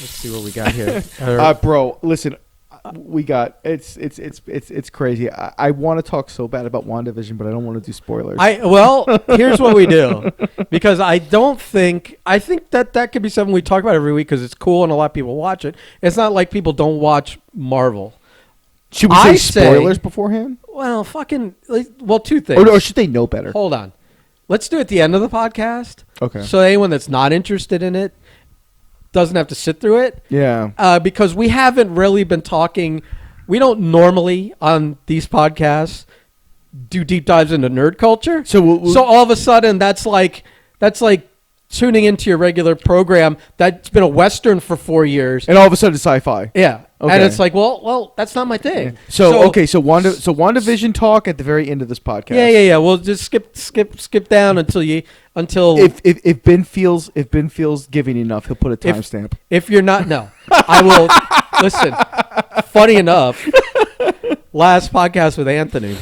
Let's see what we got here. Bro, listen, we got it's crazy. I want to talk so bad about WandaVision, but I don't want to do spoilers. Here's what we do, because I think that could be something we talk about every week because it's cool and a lot of people watch it. It's not like people don't watch Marvel. Should we say spoilers beforehand? Well, two things. Or should they know better? Hold on. Let's do it at the end of the podcast. Okay. So anyone that's not interested in it doesn't have to sit through it. Yeah. Because we haven't really been talking. We don't normally on these podcasts do deep dives into nerd culture. So all of a sudden that's like tuning into your regular program that's been a Western for 4 years. And all of a sudden it's sci-fi. Yeah. Okay. And it's like, well, that's not my thing. Yeah. So WandaVision talk at the very end of this podcast. Yeah. We'll just skip down until if Ben feels giving enough, he'll put a timestamp. If you're not, no, I will listen. Funny enough, last podcast with Anthony,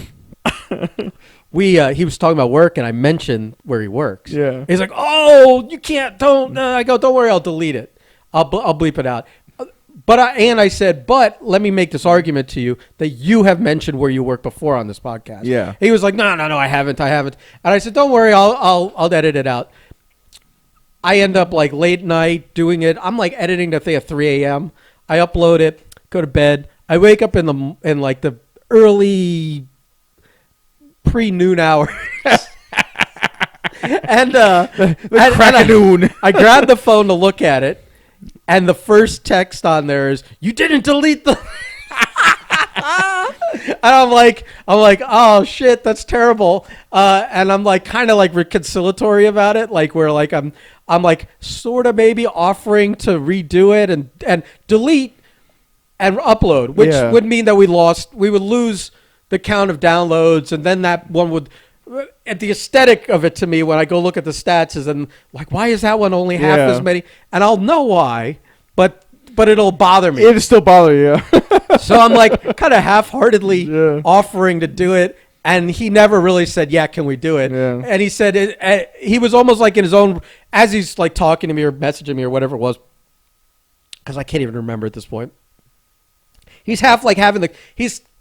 he was talking about work, and I mentioned where he works. Yeah. He's like, "Oh, you can't. Don't." I go, "Don't worry, I'll delete it. I'll bleep it out." I said, but let me make this argument to you that you have mentioned where you work before on this podcast. Yeah. He was like, no, I haven't. And I said, don't worry, I'll edit it out. I end up like late night doing it. I'm like editing the thing at 3 a.m. I upload it, go to bed. I wake up in the early pre-noon hours. and crack of noon. I grabbed the phone to look at it. And the first text on there is, "You didn't delete the." And I'm like, oh shit, that's terrible. And I'm like, kind of like reconciliatory about it, like where like I'm like sort of maybe offering to redo it and delete and upload, which would mean that we would lose the count of downloads, and then that one would. At the aesthetic of it to me, when I go look at the stats, is then like, why is that one only half as many? And I'll know why, but it'll bother me. It'll still bother you. So I'm like kind of half-heartedly offering to do it, and he never really said, "Yeah, can we do it?" Yeah. And he said he was almost like in his own, as he's like talking to me or messaging me or whatever it was, because I can't even remember at this point. He's half like having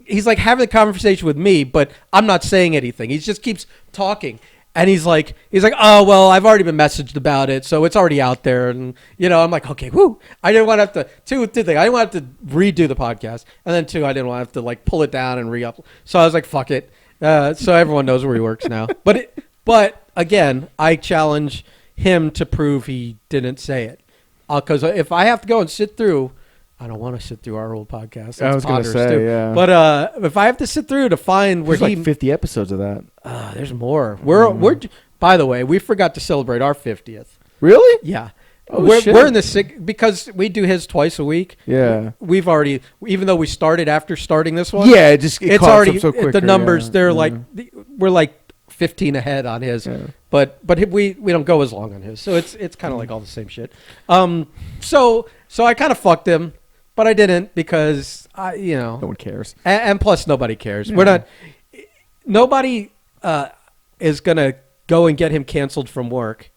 He's like having a conversation with me, but I'm not saying anything. He just keeps talking. And he's like, oh, well, I've already been messaged about it, so it's already out there. And, I'm like, okay, woo. I didn't want to have to, two things. I didn't want to have to redo the podcast. And then two, I didn't want to have to like pull it down and re-upload. So I was like, fuck it. So everyone knows where he works now. But again, I challenge him to prove he didn't say it. Because if I have to go and sit through, I don't want to sit through our old podcast. I was going to say, yeah. But if I have to sit through to find where there's like 50 episodes of that. There's more. We're by the way, we forgot to celebrate our 50th. Really? Yeah. Oh, shit. We're in the because we do his twice a week. Yeah. We've already, even though we started after starting this one. Yeah, it's already so quick. The numbers, they're like, we're like 15 ahead on his. Yeah. But we don't go as long on his. So it's kind of like all the same shit. So I kind of fucked him. But I didn't because no one cares, and plus nobody cares. Yeah. We're not. Nobody is gonna go and get him canceled from work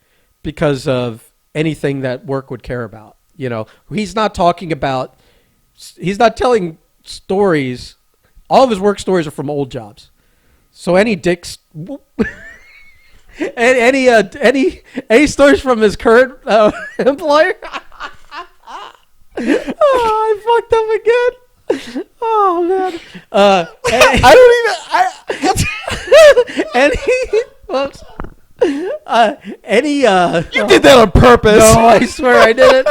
because of anything that work would care about. He's not talking about. He's not telling stories. All of his work stories are from old jobs. So any dicks, any stories from his current employer. Oh, I fucked up again. Oh man. You did that on purpose. No, I swear I did it.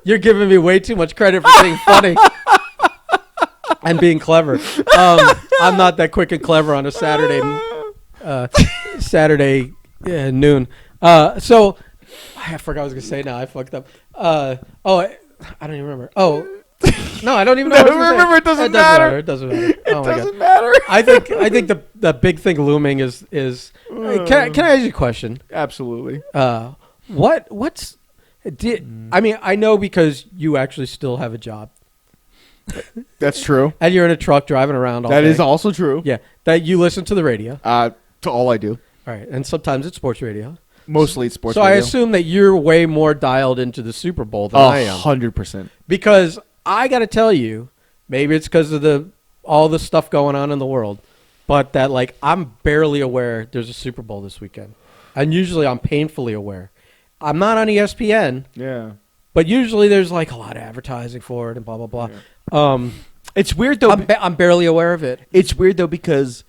You're giving me way too much credit for being funny and being clever. I'm not that quick and clever on a Saturday noon. So I forgot what I was gonna say. Now I fucked up. I don't even remember. Oh, no, I don't even know. What I was remember, it doesn't matter. It doesn't matter. It doesn't matter. I think the big thing looming is. Can I ask you a question? Absolutely. I mean, I know because you actually still have a job. That's true. And you're in a truck driving around all day. That is also true. Yeah. That you listen to the radio. To all I do. All right. And sometimes it's sports radio. Mostly it's sports So I radio. assume that you're way more dialed into the Super Bowl than I am. 100%. Because I got to tell you, maybe it's because of all the stuff going on in the world, but that like I'm barely aware there's a Super Bowl this weekend. And usually I'm painfully aware. I'm not on ESPN, Yeah. but usually there's like a lot of advertising for it and blah, blah, blah. Yeah. It's weird, though. I'm barely aware of it. It's weird, though, because,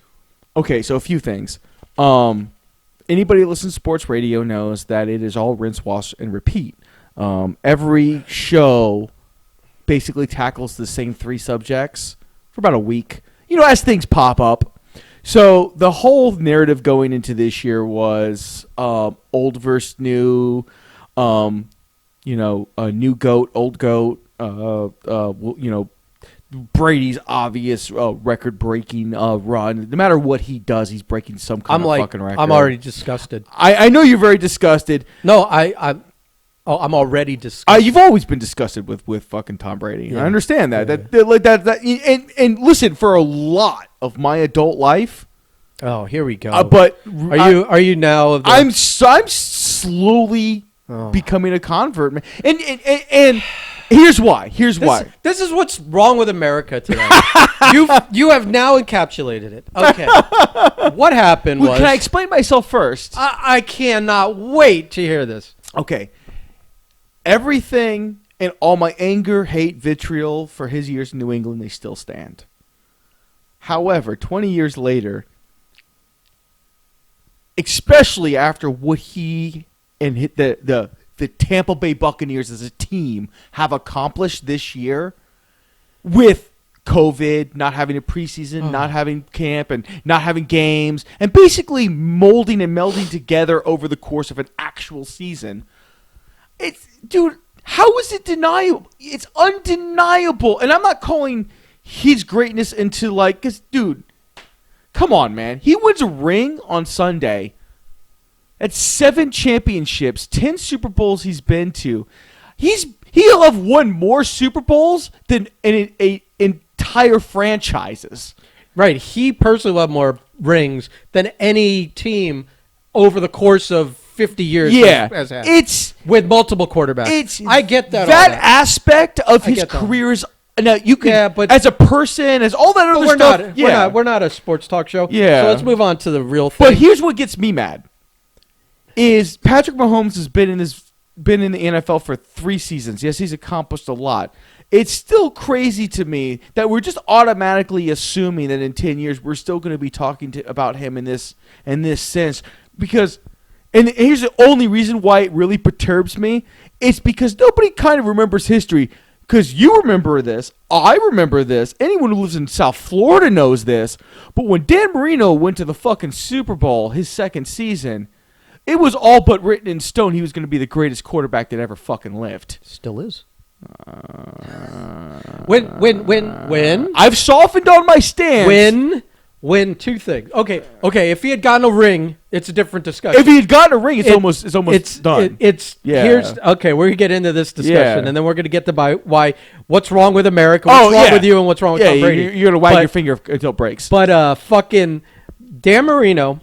okay, so a few things. Anybody who listens to sports radio knows that it is all rinse, wash, and repeat. Every show basically tackles the same 3 subjects for about a week, as things pop up. So the whole narrative going into this year was old versus new, a new GOAT, old GOAT, Brady's obvious record-breaking run. No matter what he does, he's breaking some kind of fucking record. I'm already disgusted. I know you're very disgusted. No, I'm already disgusted. You've always been disgusted with fucking Tom Brady. Yeah. I understand that. Yeah. And listen, for a lot of my adult life. Oh, here we go. But are you now? I'm slowly becoming a convert, man. And here's why. This is what's wrong with America today. you have now encapsulated it. Okay. What happened was. Can I explain myself first? I cannot wait to hear this. Okay. Everything and all my anger, hate, vitriol for his years in New England, they still stand. However, 20 years later, especially after what he and the Tampa Bay Buccaneers as a team have accomplished this year with COVID, not having a preseason, not having camp, and not having games, and basically molding and melding together over the course of an actual season. Dude, how is it deniable? It's undeniable. And I'm not calling his greatness into because, dude, come on, man. He wins a ring on Sunday. That's 7 championships, 10 Super Bowls he's been to. He'll have won more Super Bowls than an entire franchises. Right. He personally will have more rings than any team over the course of 50 years. Yeah, has had. it's with multiple quarterbacks. I get that. That aspect of his career is now you can, but as a person, as all that other stuff. We're not a sports talk show. Yeah. So let's move on to the real thing. But here's what gets me mad: is Patrick Mahomes has been in the NFL for 3 seasons. Yes, he's accomplished a lot. It's still crazy to me that we're just automatically assuming that in 10 years we're still going to be talking about him in this sense because. And here's the only reason why it really perturbs me. It's because nobody kind of remembers history. Because you remember this. I remember this. Anyone who lives in South Florida knows this. But when Dan Marino went to the fucking Super Bowl his second season, it was all but written in stone he was going to be the greatest quarterback that ever fucking lived. Still is. When? I've softened on my stance. When 2 things. Okay. If he had gotten a ring, it's a different discussion. If he had gotten a ring, it's almost done. Here's okay. We're gonna get into this discussion, and then we're gonna get to why what's wrong with America, what's wrong with you, and what's wrong with Tom Brady. You're gonna wag your finger until it breaks. But fucking Dan Marino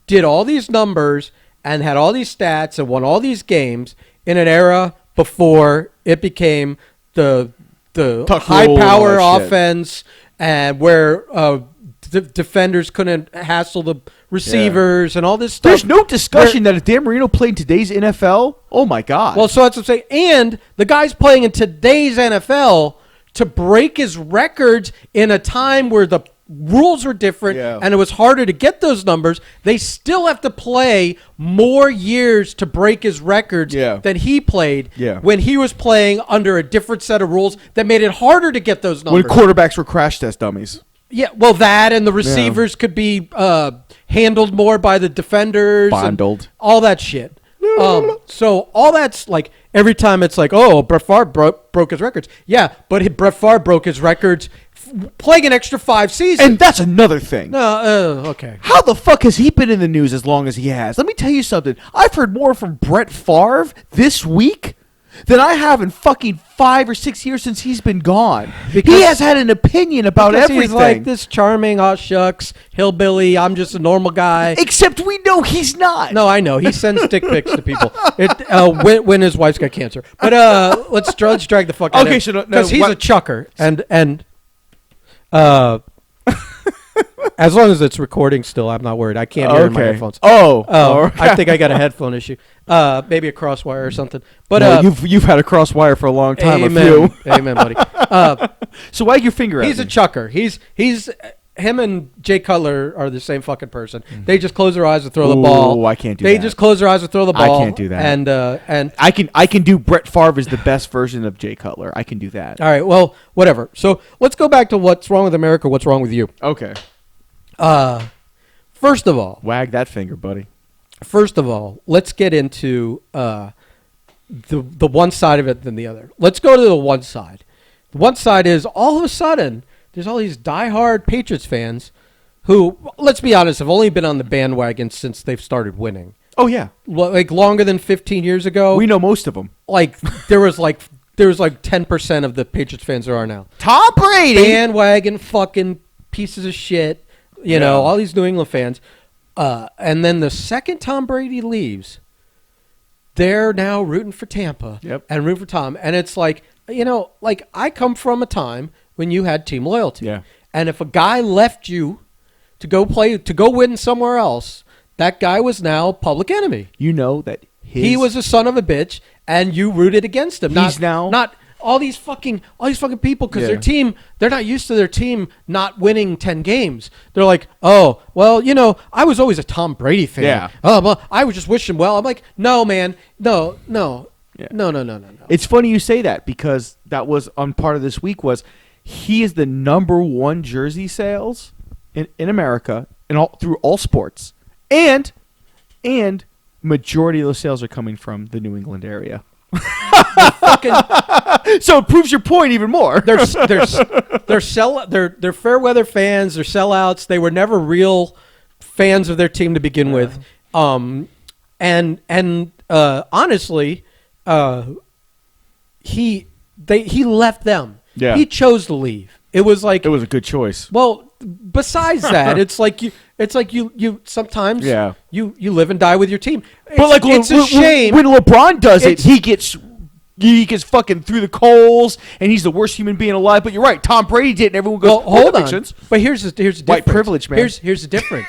did all these numbers and had all these stats and won all these games in an era before it became the high power offense. And where defenders couldn't hassle the receivers and all this stuff. There's no discussion that if Dan Marino played in today's NFL, oh my God. Well, so that's what I'm saying. And the guy's playing in today's NFL to break his records in a time where the rules were different and it was harder to get those numbers. They still have to play more years to break his records than he played when he was playing under a different set of rules that made it harder to get those numbers. When quarterbacks were crash test dummies. Yeah, well, that and the receivers could be handled more by the defenders. Bondled. All that shit. So all that's like every time it's like, oh, Brett Favre broke his records. Yeah, but Brett Favre broke his records playing an extra 5 seasons. And that's another thing. Okay. How the fuck has he been in the news as long as he has? Let me tell you something. I've heard more from Brett Favre this week than I have in fucking 5 or 6 years since he's been gone. Because- He has had an opinion about Because everything. he's like this charming, oh shucks, hillbilly. I'm just a normal guy. Except we know he's not. No, I know. He sends dick pics to people. When his wife's got cancer. But let's drag the fuck out. Okay, so because he's a chucker, and as long as it's recording still, I'm not worried. I can't hear in my headphones. Okay. I think I got a headphone issue. Maybe a crosswire or something. But no, you've had a crosswire for a long time. amen, A few. amen, buddy. So wag your finger at He's me. a chucker. He's him and Jay Cutler are the same fucking person. They just close their eyes and throw the ball. Oh, I can't do They that. just close their eyes and throw the I ball. can't do that. And I can do Brett Favre is the best version of Jay Cutler. I can do that. all right, well, whatever. So let's go back to what's wrong with America. What's wrong with you? Okay. First of all, Wag that finger, buddy. let's get into the one side of it than the other. Let's go to the one side. The one side is all of a sudden there's all these diehard Patriots fans who, let's be honest, have only been on the bandwagon since they've started winning. Oh yeah, Like longer than 15 years ago. we know most of them. Like there was like 10% of the Patriots fans there are now. Tom Brady. Bandwagon fucking pieces of shit. You know, all these New England fans. And then the second Tom Brady leaves, they're now rooting for Tampa and rooting for Tom. And it's like, you know, like I come from a time when you had team loyalty. Yeah. And if a guy left you to go win somewhere else, that guy was now public enemy. You know that He was a son of a bitch, and you rooted against him. He's now- not all these fucking people because their team, they're not used to their team not winning 10 games. They're like, oh, well, you know, I was always a Tom Brady fan. Yeah. Oh, well, I would just wish him well. I'm like, no, man, no. Yeah. No. It's funny you say that because that was on part of this week was he is the number one jersey sales in America through all sports. And majority of those sales are coming from the New England area. So it proves your point even more. They're fair weather fans. They're sellouts. They were never real fans of their team to begin with. Honestly, he left them. Yeah. He chose to leave. It was like It was a good choice. well. Besides that, it's like you sometimes Yeah. you live and die with your team. But like it's a shame when LeBron does it, It's- he gets fucking through the coals, and he's the worst human being alive. But you're right, Tom Brady did, and everyone goes, Well, hold that on. makes sense. But here's the difference. White privilege, man. Here's the difference.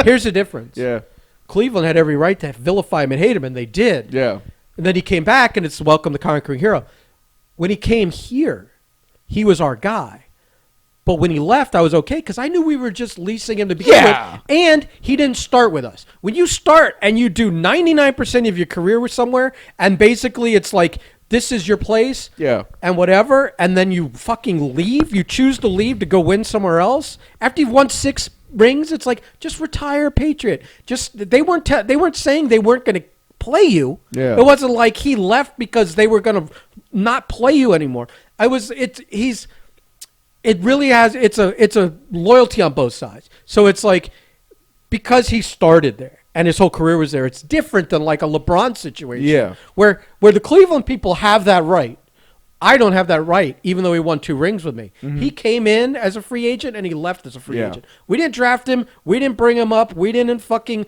Here's the difference. Yeah, Cleveland had every right to vilify him and hate him, and they did. yeah, And then he came back, and it's welcome the conquering hero. When he came here, he was our guy. But when he left, I was okay because I knew we were just leasing him to begin Yeah. with. And he didn't start with us. When you start and you do 99% of your career with somewhere, and basically it's like, this is your place, yeah. and whatever, and then you fucking leave, you choose to leave to go win somewhere else. After you've won 6 rings, it's like, just retire, Patriot. They weren't saying they weren't going to play you. Yeah. It wasn't like he left because they were going to not play you anymore. It really has. It's a loyalty on both sides. So it's like because he started there and his whole career was there. It's different than like a LeBron situation. Yeah. Where the Cleveland people have that right. I don't have that right, even though he won 2 rings with me. Mm-hmm. He came in as a free agent and he left as a free Yeah. agent. We didn't draft him. We didn't bring him up. We didn't fucking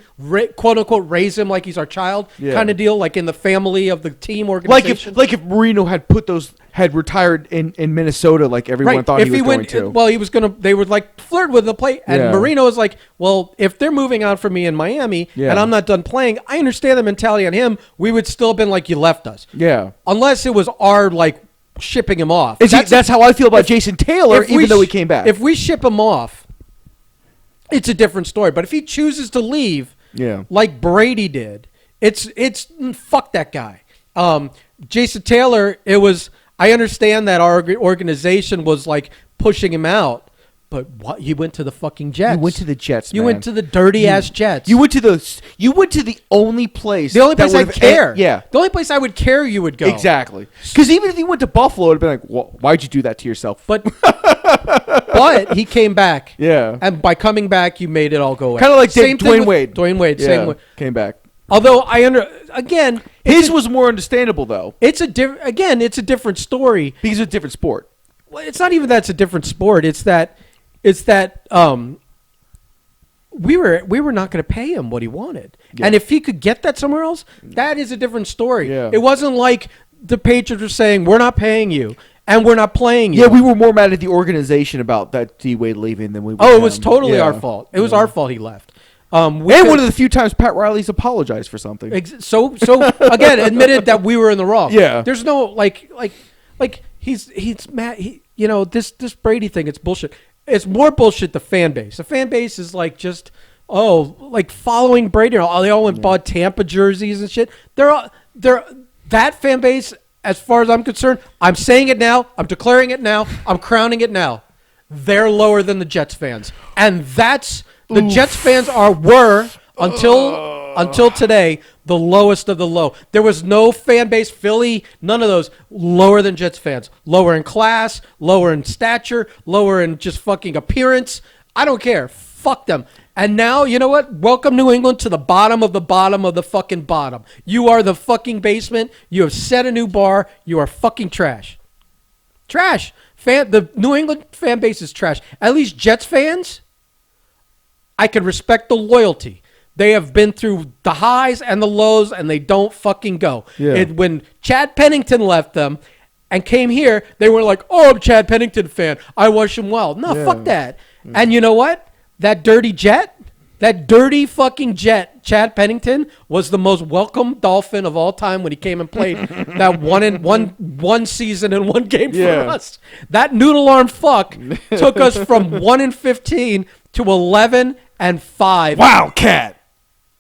quote unquote raise him like he's our child kind of deal, like in the family of the team organization. Like if Marino had retired in Minnesota, like everyone thought if he was going went, to. Well, he was going to. They would like flirt with the play, and Yeah. Marino was like, "Well, if they're moving on from me in Miami, Yeah. and I'm not done playing, I understand the mentality on him. We would still have been like, you left us, Yeah. unless it was our like shipping him off. That's how I feel about Jason Taylor, if we even though he sh- came back. If we ship him off, it's a different story. But if he chooses to leave, Yeah. like Brady did, it's fuck that guy. Jason Taylor, it was. I understand that our organization was like pushing him out, but what? You went to the fucking Jets. You went to the Jets, You man. went to the dirty ass Jets. You went to the only place. the only that place I'd would've care. Yeah. The only place I would care you would go. Exactly. Because even if you went to Buffalo, it'd been like, well, why'd you do that to yourself? But he came back. Yeah. And by coming back, you made it all go away. Kind of like Same thing Dwayne with Wade. Dwayne Wade. Yeah, Same way. came back. Although again, His was more understandable though. it's a different story. Because it's a different sport. Well, it's not even that it's a different sport. It's that we were not going to pay him what he wanted, and if he could get that somewhere else, that is a different story. Yeah. It wasn't like the Patriots were saying we're not paying you and we're not playing you. Yeah, we were more mad at the organization about that D-Wade leaving than we were. Oh, it was totally our fault. It was our fault he left. And one of the few times Pat Riley's apologized for something. So again, admitted that we were in the wrong. Yeah. There's no like he's mad. This Brady thing. It's bullshit. It's more bullshit. The fan base. The fan base is like just like following Brady. They all went and bought Tampa jerseys and shit. They're that fan base. As far as I'm concerned, I'm saying it now. I'm declaring it now. I'm crowning it now. They're lower than the Jets fans, and that's the Jets fans were until today the lowest of the low. There was no fan base, Philly, none of those lower than Jets fans. Lower in class, lower in stature, lower in just fucking appearance. I don't care. Fuck them. And now, you know what? Welcome New England to the bottom of the fucking bottom. You are the fucking basement. You have set a new bar. You are fucking trash. Trash. The New England fan base is trash. At least Jets fans, I can respect the loyalty. They have been through the highs and the lows, and they don't fucking go. Yeah. When Chad Pennington left them and came here, they were like, oh, I'm a Chad Pennington fan. I wish him well. No, fuck that. And you know what? That dirty fucking jet, Chad Pennington, was the most welcome Dolphin of all time when he came and played that one season and one game for us. That noodle arm fuck took us from 1-15 to 11-5. Wildcat.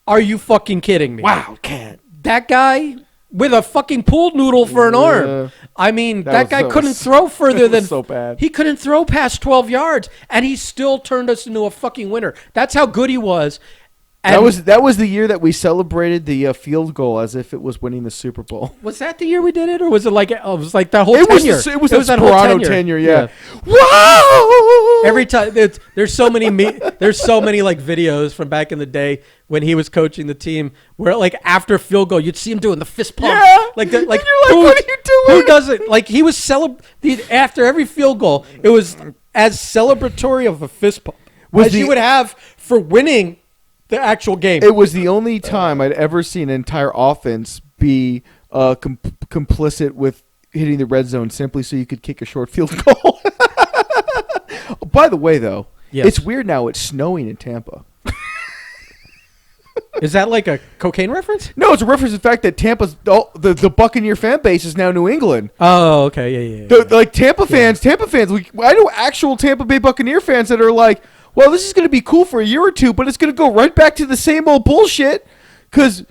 Are you fucking kidding me? Wildcat. That guy with a fucking pool noodle for an arm. I mean, that guy couldn't throw further than so bad. He couldn't throw past 12 yards, and he still turned us into a fucking winner. That's how good he was. And that was the year that we celebrated the field goal as if it was winning the Super Bowl. Was that the year we did it, or was it like that whole It was tenure? it was that Toronto tenure. Yeah. Wow! Every time there's so many like videos from back in the day when he was coaching the team where like after field goal you'd see him doing the fist pump. Yeah. Like you're like, what are you doing? Who does it? Like he was after every field goal. It was as celebratory of a fist pump as you would have for winning the actual game. It was the only time I'd ever seen an entire offense be complicit with hitting the red zone simply so you could kick a short field goal. By the way, though, It's weird now. It's snowing in Tampa. Is that like a cocaine reference? No, it's a reference to the fact that Tampa's the Buccaneer fan base is now New England. Oh, okay, yeah. Like Tampa fans. I know actual Tampa Bay Buccaneer fans that are like, well, this is going to be cool for a year or two, but it's going to go right back to the same old bullshit because,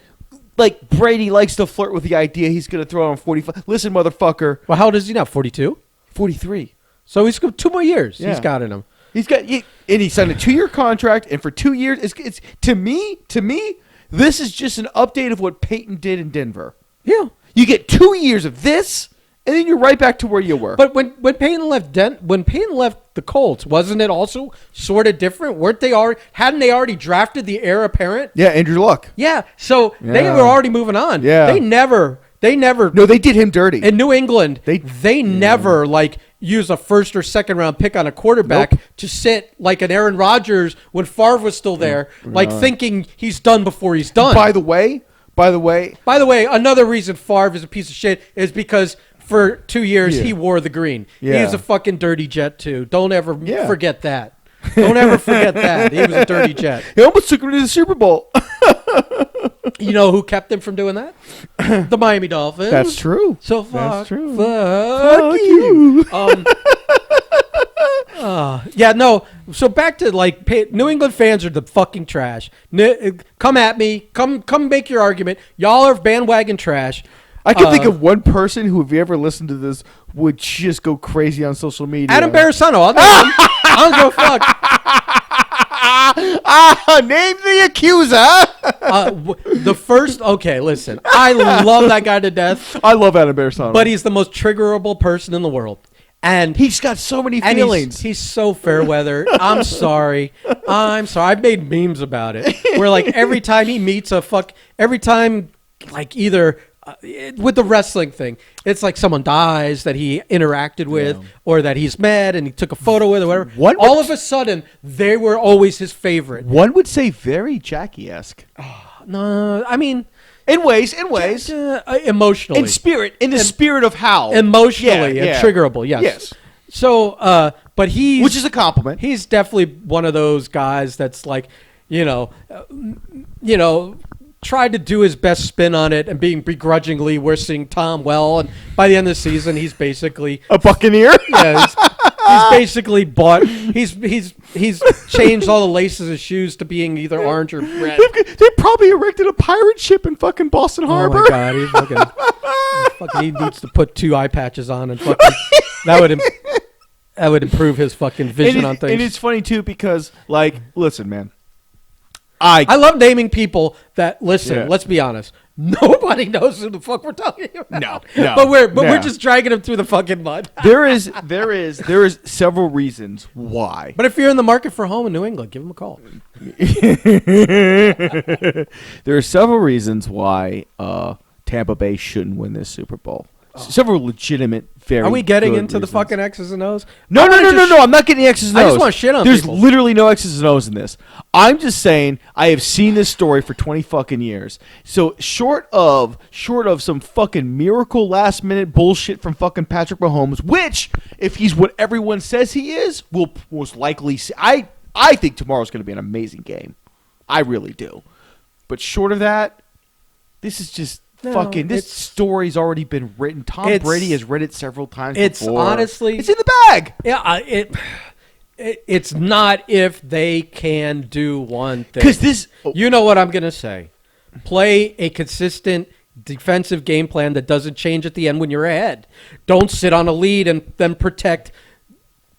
like, Brady likes to flirt with the idea he's going to throw on 45. Listen, motherfucker. Well, how old is he now? 42? 43. So he's got 2 more years. Yeah. He's got in him. And he signed a 2-year contract, and for 2 years, it's to me, this is just an update of what Peyton did in Denver. Yeah. You get 2 years of this, and then you're right back to where you were. But when Peyton left the Colts, wasn't it also sort of different? Hadn't they already drafted the heir apparent? Yeah, Andrew Luck. Yeah. So they were already moving on. Yeah. They never. No, they did him dirty. In New England, they never like use a first or second round pick on a quarterback to sit like an Aaron Rodgers when Favre was still there, like thinking he's done before he's done. By the way, another reason Favre is a piece of shit is because for 2 years he wore the green. Yeah. He's a fucking dirty Jet too. Don't ever forget that. Don't ever forget that. He was a dirty Jet. He almost took him to the Super Bowl. You know who kept him from doing that? The Miami Dolphins. That's true. So That's true. Fuck you. So back to like New England fans are the fucking trash. Come at me. Come make your argument. Y'all are bandwagon trash. I can think of one person who, if you ever listened to this, would just go crazy on social media. Adam Barasano. I don't give a fuck. Name the accuser. Listen. I love that guy to death. I love Adam Barasano. But he's the most triggerable person in the world. And he's got so many and feelings. he's so fair weather. I'm sorry. I've made memes about it. Where like every time he meets every time like either with the wrestling thing, it's like someone dies that he interacted with or that he's met and he took a photo with or whatever. All of a sudden, they were always his favorite. One would say very Jackie-esque. No, I mean... In ways. Emotionally. In the spirit of how. Emotionally and triggerable, yes. So, but which is a compliment. He's definitely one of those guys that's like, tried to do his best spin on it and being begrudgingly wishing Tom well. And by the end of the season, he's basically a Buccaneer. Yeah, he's basically bought. He's changed all the laces of his shoes to being either orange or red. They probably erected a pirate ship in fucking Boston Harbor. Oh my God, he needs to put 2 eye patches on and fucking that would improve his fucking vision on things. And it's funny too because, like, listen, man. I love naming people that listen. Let's be honest. Nobody knows who the fuck we're talking about. No. But we're just dragging them through the fucking mud. There is several reasons why. But if you're in the market for a home in New England, give them a call. There are several reasons why Tampa Bay shouldn't win this Super Bowl. Several legitimate, very. Are we getting good into reasons. the fucking X's and O's? No. I'm not getting X's and O's. I just want to shit on There's people. literally no X's and O's in this. I'm just saying I have seen this story for 20 fucking years. So short of some fucking miracle last minute bullshit from fucking Patrick Mahomes, which if he's what everyone says he is, will most likely see. I think tomorrow's going to be an amazing game. I really do. But short of that, this is just. This story's already been written. Tom Brady has read it several times before. Honestly, it's in the bag. Yeah, it's not if they can do one thing. Because this, you know what I'm gonna say. Play a consistent defensive game plan that doesn't change at the end when you're ahead. Don't sit on a lead and then protect.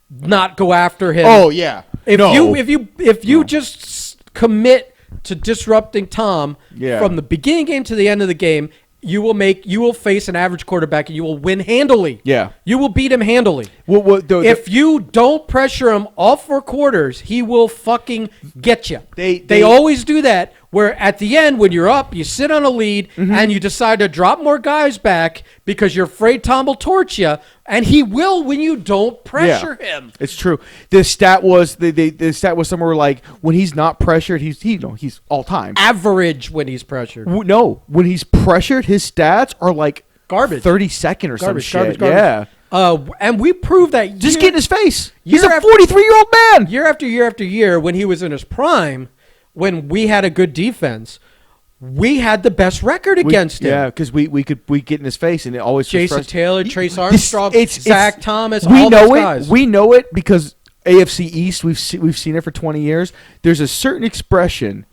Not go after him. Oh yeah. If you just commit to disrupting Tom from the beginning game to the end of the game, you will face an average quarterback and you will win handily. Yeah. You will beat him handily. If you don't pressure him all 4 quarters, he will fucking get you. They always do that, where at the end, when you're up, you sit on a lead and you decide to drop more guys back because you're afraid Tom will torch you, and he will when you don't pressure him. It's true. The stat was the stat was somewhere like when he's not pressured, he's all time average when he's pressured. No, when he's pressured, his stats are like garbage, 32nd or some shit. Garbage. Yeah. And we proved that. Just get in his face. He's a after 43-year-old man. Year after year after year, when he was in his prime, when we had a good defense, we had the best record against him. Yeah, because we could get in his face, and it always Jason Taylor, Trace Armstrong, Zach Thomas. We all know those it. guys. We know it because AFC East. We've seen it for 20 years. There's a certain expression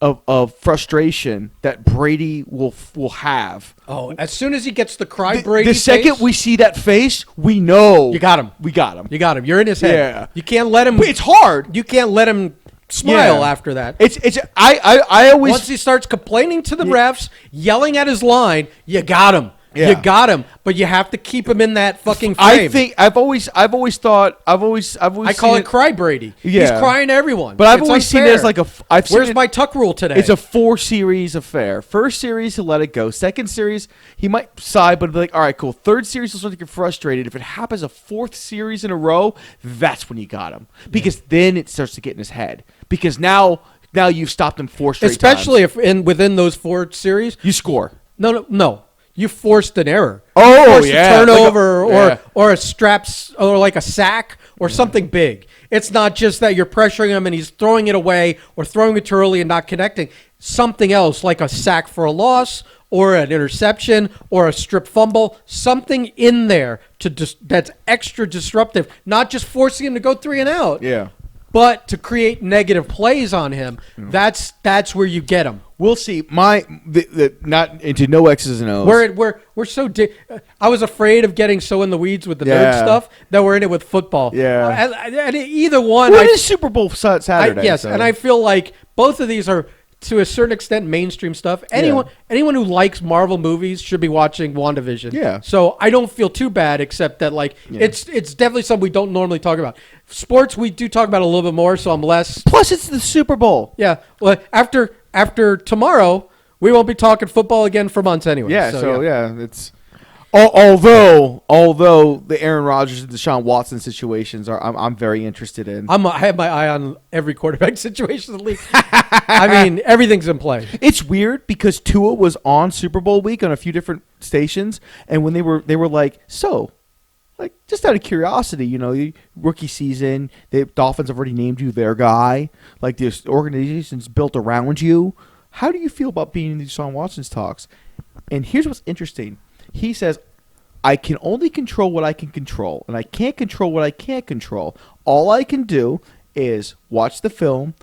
of frustration that Brady will have. Oh, as soon as he gets the cry Brady the second face, we see that face, we know you got him. We got him. You got him. You're in his head. Yeah. You can't let him. But it's hard. You can't let him smile after that. I always once he starts complaining to the refs, yelling at his line, you got him. Yeah. You got him, but you have to keep him in that fucking frame. I think I've always thought I call it cry Brady. Yeah. He's crying to everyone. But I've always seen it as like where's my tuck rule today? It's a 4-series affair. First series he'll let it go. Second series he might sigh, but be like, all right, cool. Third series he'll start to get frustrated. If it happens a 4th series in a row, that's when you got him, because then it starts to get in his head. Because now you've stopped him 4 straight especially times. if within those 4 series you score. No. You forced an error. Oh, you forced yeah. a turnover Like or a straps or like a sack or something big. It's not just that you're pressuring him and he's throwing it away or throwing it too early and not connecting. Something else like a sack for a loss or an interception or a strip fumble. Something in there that's extra disruptive. Not just forcing him to go 3 and out. Yeah. But to create negative plays on him, that's where you get him. We'll see. Not into no X's and O's. We're so. I was afraid of getting so in the weeds with the nerd stuff that we're in it with football. Yeah. And either one. Well, it is Super Bowl Saturday. Yes, so. and I feel like both of these are to a certain extent mainstream stuff. Anyone who likes Marvel movies should be watching WandaVision. Yeah. So I don't feel too bad, except that like it's definitely something we don't normally talk about. Sports we do talk about a little bit more, so I'm less. Plus, it's the Super Bowl. Yeah. Well, after tomorrow, we won't be talking football again for months anyway. Yeah. So it's. Although the Aaron Rodgers and Deshaun Watson situations I'm very interested in. I have my eye on every quarterback situation in the league. I mean, everything's in play. It's weird because Tua was on Super Bowl week on a few different stations, and when they were like, so, like, just out of curiosity, you know, rookie season, the Dolphins have already named you their guy. Like, this organization's built around you. How do you feel about being in the Deshaun Watson's talks? And here's what's interesting. He says, I can only control what I can control, and I can't control what I can't control. All I can do is watch the film,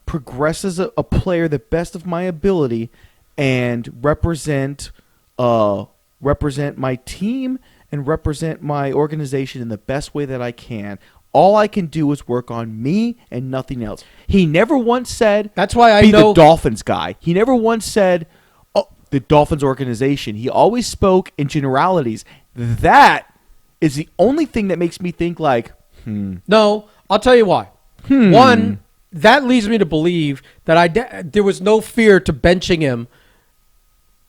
progress as a player the best of my ability, and represent my team and represent my organization in the best way that I can. All I can do is work on me and nothing else. He never once said, that's why I be know the Dolphins guy. He never once said, the Dolphins organization. He always spoke in generalities. That is the only thing that makes me think like, No, I'll tell you why. One, that leads me to believe that there was no fear to benching him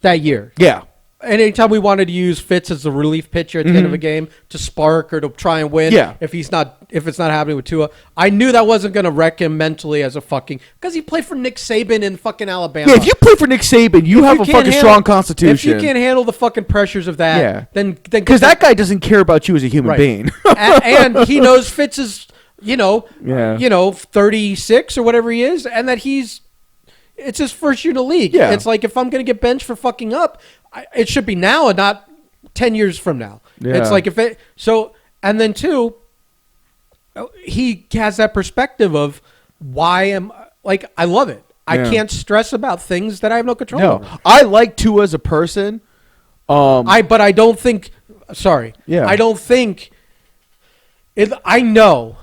that year. Yeah. And anytime we wanted to use Fitz as the relief pitcher at the end of a game to spark or to try and win, if it's not happening with Tua, I knew that wasn't going to wreck him mentally as a fucking, because he played for Nick Saban in fucking Alabama. Yeah, if you play for Nick Saban, you have a fucking strong constitution. If you can't handle the fucking pressures of that, then because that guy doesn't care about you as a human being, and he knows Fitz is 36 or whatever he is, and that it's his first year in the league. Yeah. It's like, if I'm going to get benched for fucking up, it should be now and not 10 years from now. Yeah. It's like and then two, he has that perspective of I love it. I can't stress about things that I have no control over. I like Tua as a person. But I don't think, I don't think, I know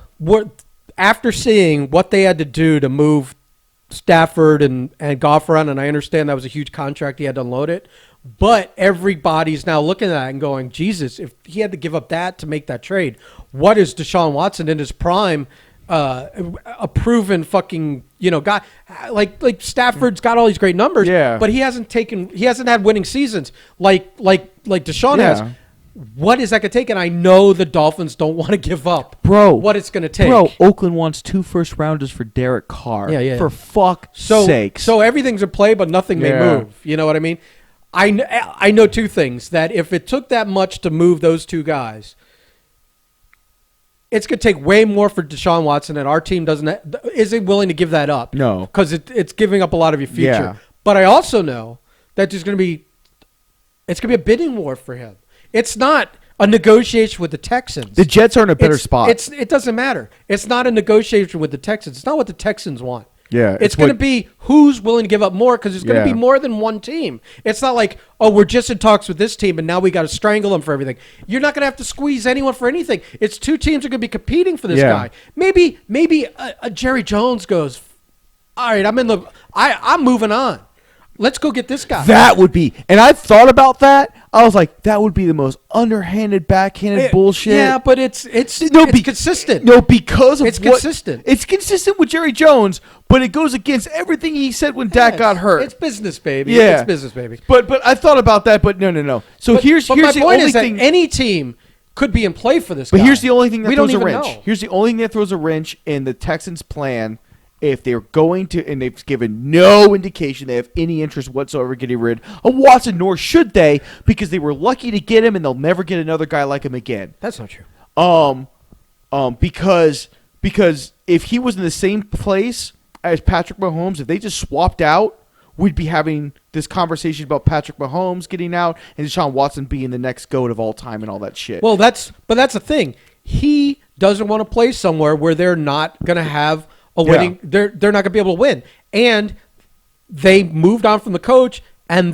after seeing what they had to do to move Stafford and Goff around, and I understand that was a huge contract, he had to unload it, but everybody's now looking at that and going, Jesus, if he had to give up that to make that trade, what is Deshaun Watson in his prime, a proven fucking guy, like Stafford's got all these great numbers, but he hasn't had winning seasons like Deshaun has. What is that going to take? And I know the Dolphins don't want to give up, what it's going to take. Oakland wants 2 first-rounders for Derek Carr. For fuck's sake. So everything's in play, but nothing may move. You know what I mean? I know 2 things. That if it took that much to move those 2 guys, it's going to take way more for Deshaun Watson, and our team isn't willing to give that up. No. Because it's giving up a lot of your future. Yeah. But I also know that it's going to be a bidding war for him. It's not a negotiation with the Texans. The Jets are in a better spot. It doesn't matter. It's not a negotiation with the Texans. It's not what the Texans want. Yeah, it's going to be who's willing to give up more, because there's going to be more than one team. It's not like, we're just in talks with this team and now we got to strangle them for everything. You're not going to have to squeeze anyone for anything. It's 2 teams are going to be competing for this guy. Maybe a Jerry Jones goes, all right, I'm moving on. Let's go get this guy. That would be, and I thought about that. I was like, that would be the most underhanded, backhanded bullshit. Yeah, but it's consistent. No, because of consistent. It's consistent with Jerry Jones, but it goes against everything he said when Dak got hurt. It's business, baby. Yeah, it's business, baby. But I thought about that, but no. So here's my the point only is thing. That any team could be in play for this guy. But here's the only thing that throws a wrench. Know. Here's the only thing that throws a wrench in the Texans' plan. If they're going to, and they've given no indication they have any interest whatsoever getting rid of Watson, nor should they, because they were lucky to get him, and they'll never get another guy like him again. That's not true. Because if he was in the same place as Patrick Mahomes, if they just swapped out, we'd be having this conversation about Patrick Mahomes getting out and Deshaun Watson being the next GOAT of all time and all that shit. Well, that's the thing. He doesn't want to play somewhere where they're not going to have a winning. They're not going to be able to win. And they moved on from the coach, and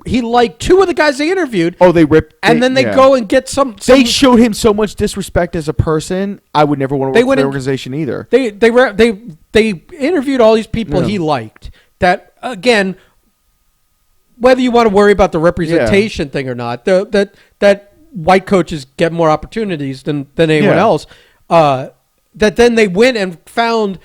he liked 2 of the guys they interviewed. Oh, they ripped. And then they go and get some. They showed him so much disrespect as a person. I would never want to work for the organization either. They interviewed all these people he liked. that again, whether you want to worry about the representation thing or not, that white coaches get more opportunities than anyone else. That then they went and found,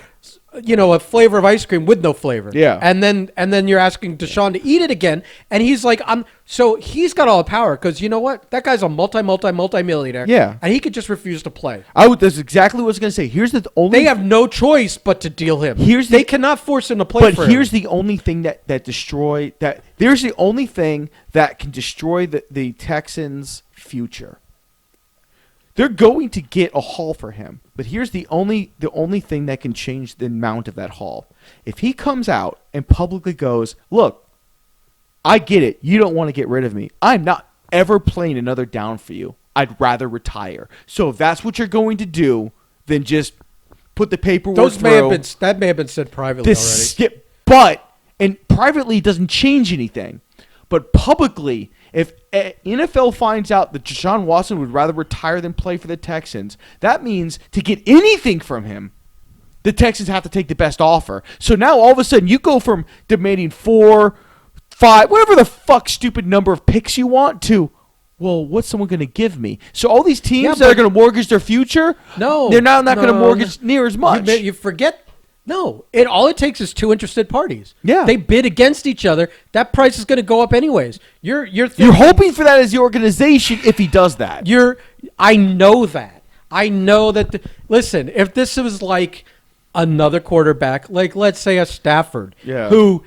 a flavor of ice cream with no flavor. Yeah. And then you're asking Deshaun to eat it again. And he's like, so he's got all the power because you know what? That guy's a multi-millionaire. Yeah. And he could just refuse to play. That's exactly what I was going to say. Here's the only. They have no choice but to deal him. They cannot force him to play for him. But here's the only thing that there's the only thing that can destroy the Texans' future. They're going to get a haul for him, but here's the only thing that can change the amount of that haul. If he comes out and publicly goes, "Look, I get it. You don't want to get rid of me. I'm not ever playing another down for you. I'd rather retire. So if that's what you're going to do, then just put the paperwork through." That may have been said privately already. And privately doesn't change anything. But publicly, if NFL finds out that Deshaun Watson would rather retire than play for the Texans, that means to get anything from him, the Texans have to take the best offer. So now all of a sudden you go from demanding 4, 5, whatever the fuck stupid number of picks you want to, well, what's someone going to give me? So all these teams that are going to mortgage their future, they're now not going to mortgage near as much. You forget. No, all it takes is two interested parties. Yeah, they bid against each other. That price is going to go up anyways. You're hoping for that as the organization if he does that. I know that. I know that. Listen, if this was like another quarterback, like let's say a Stafford, who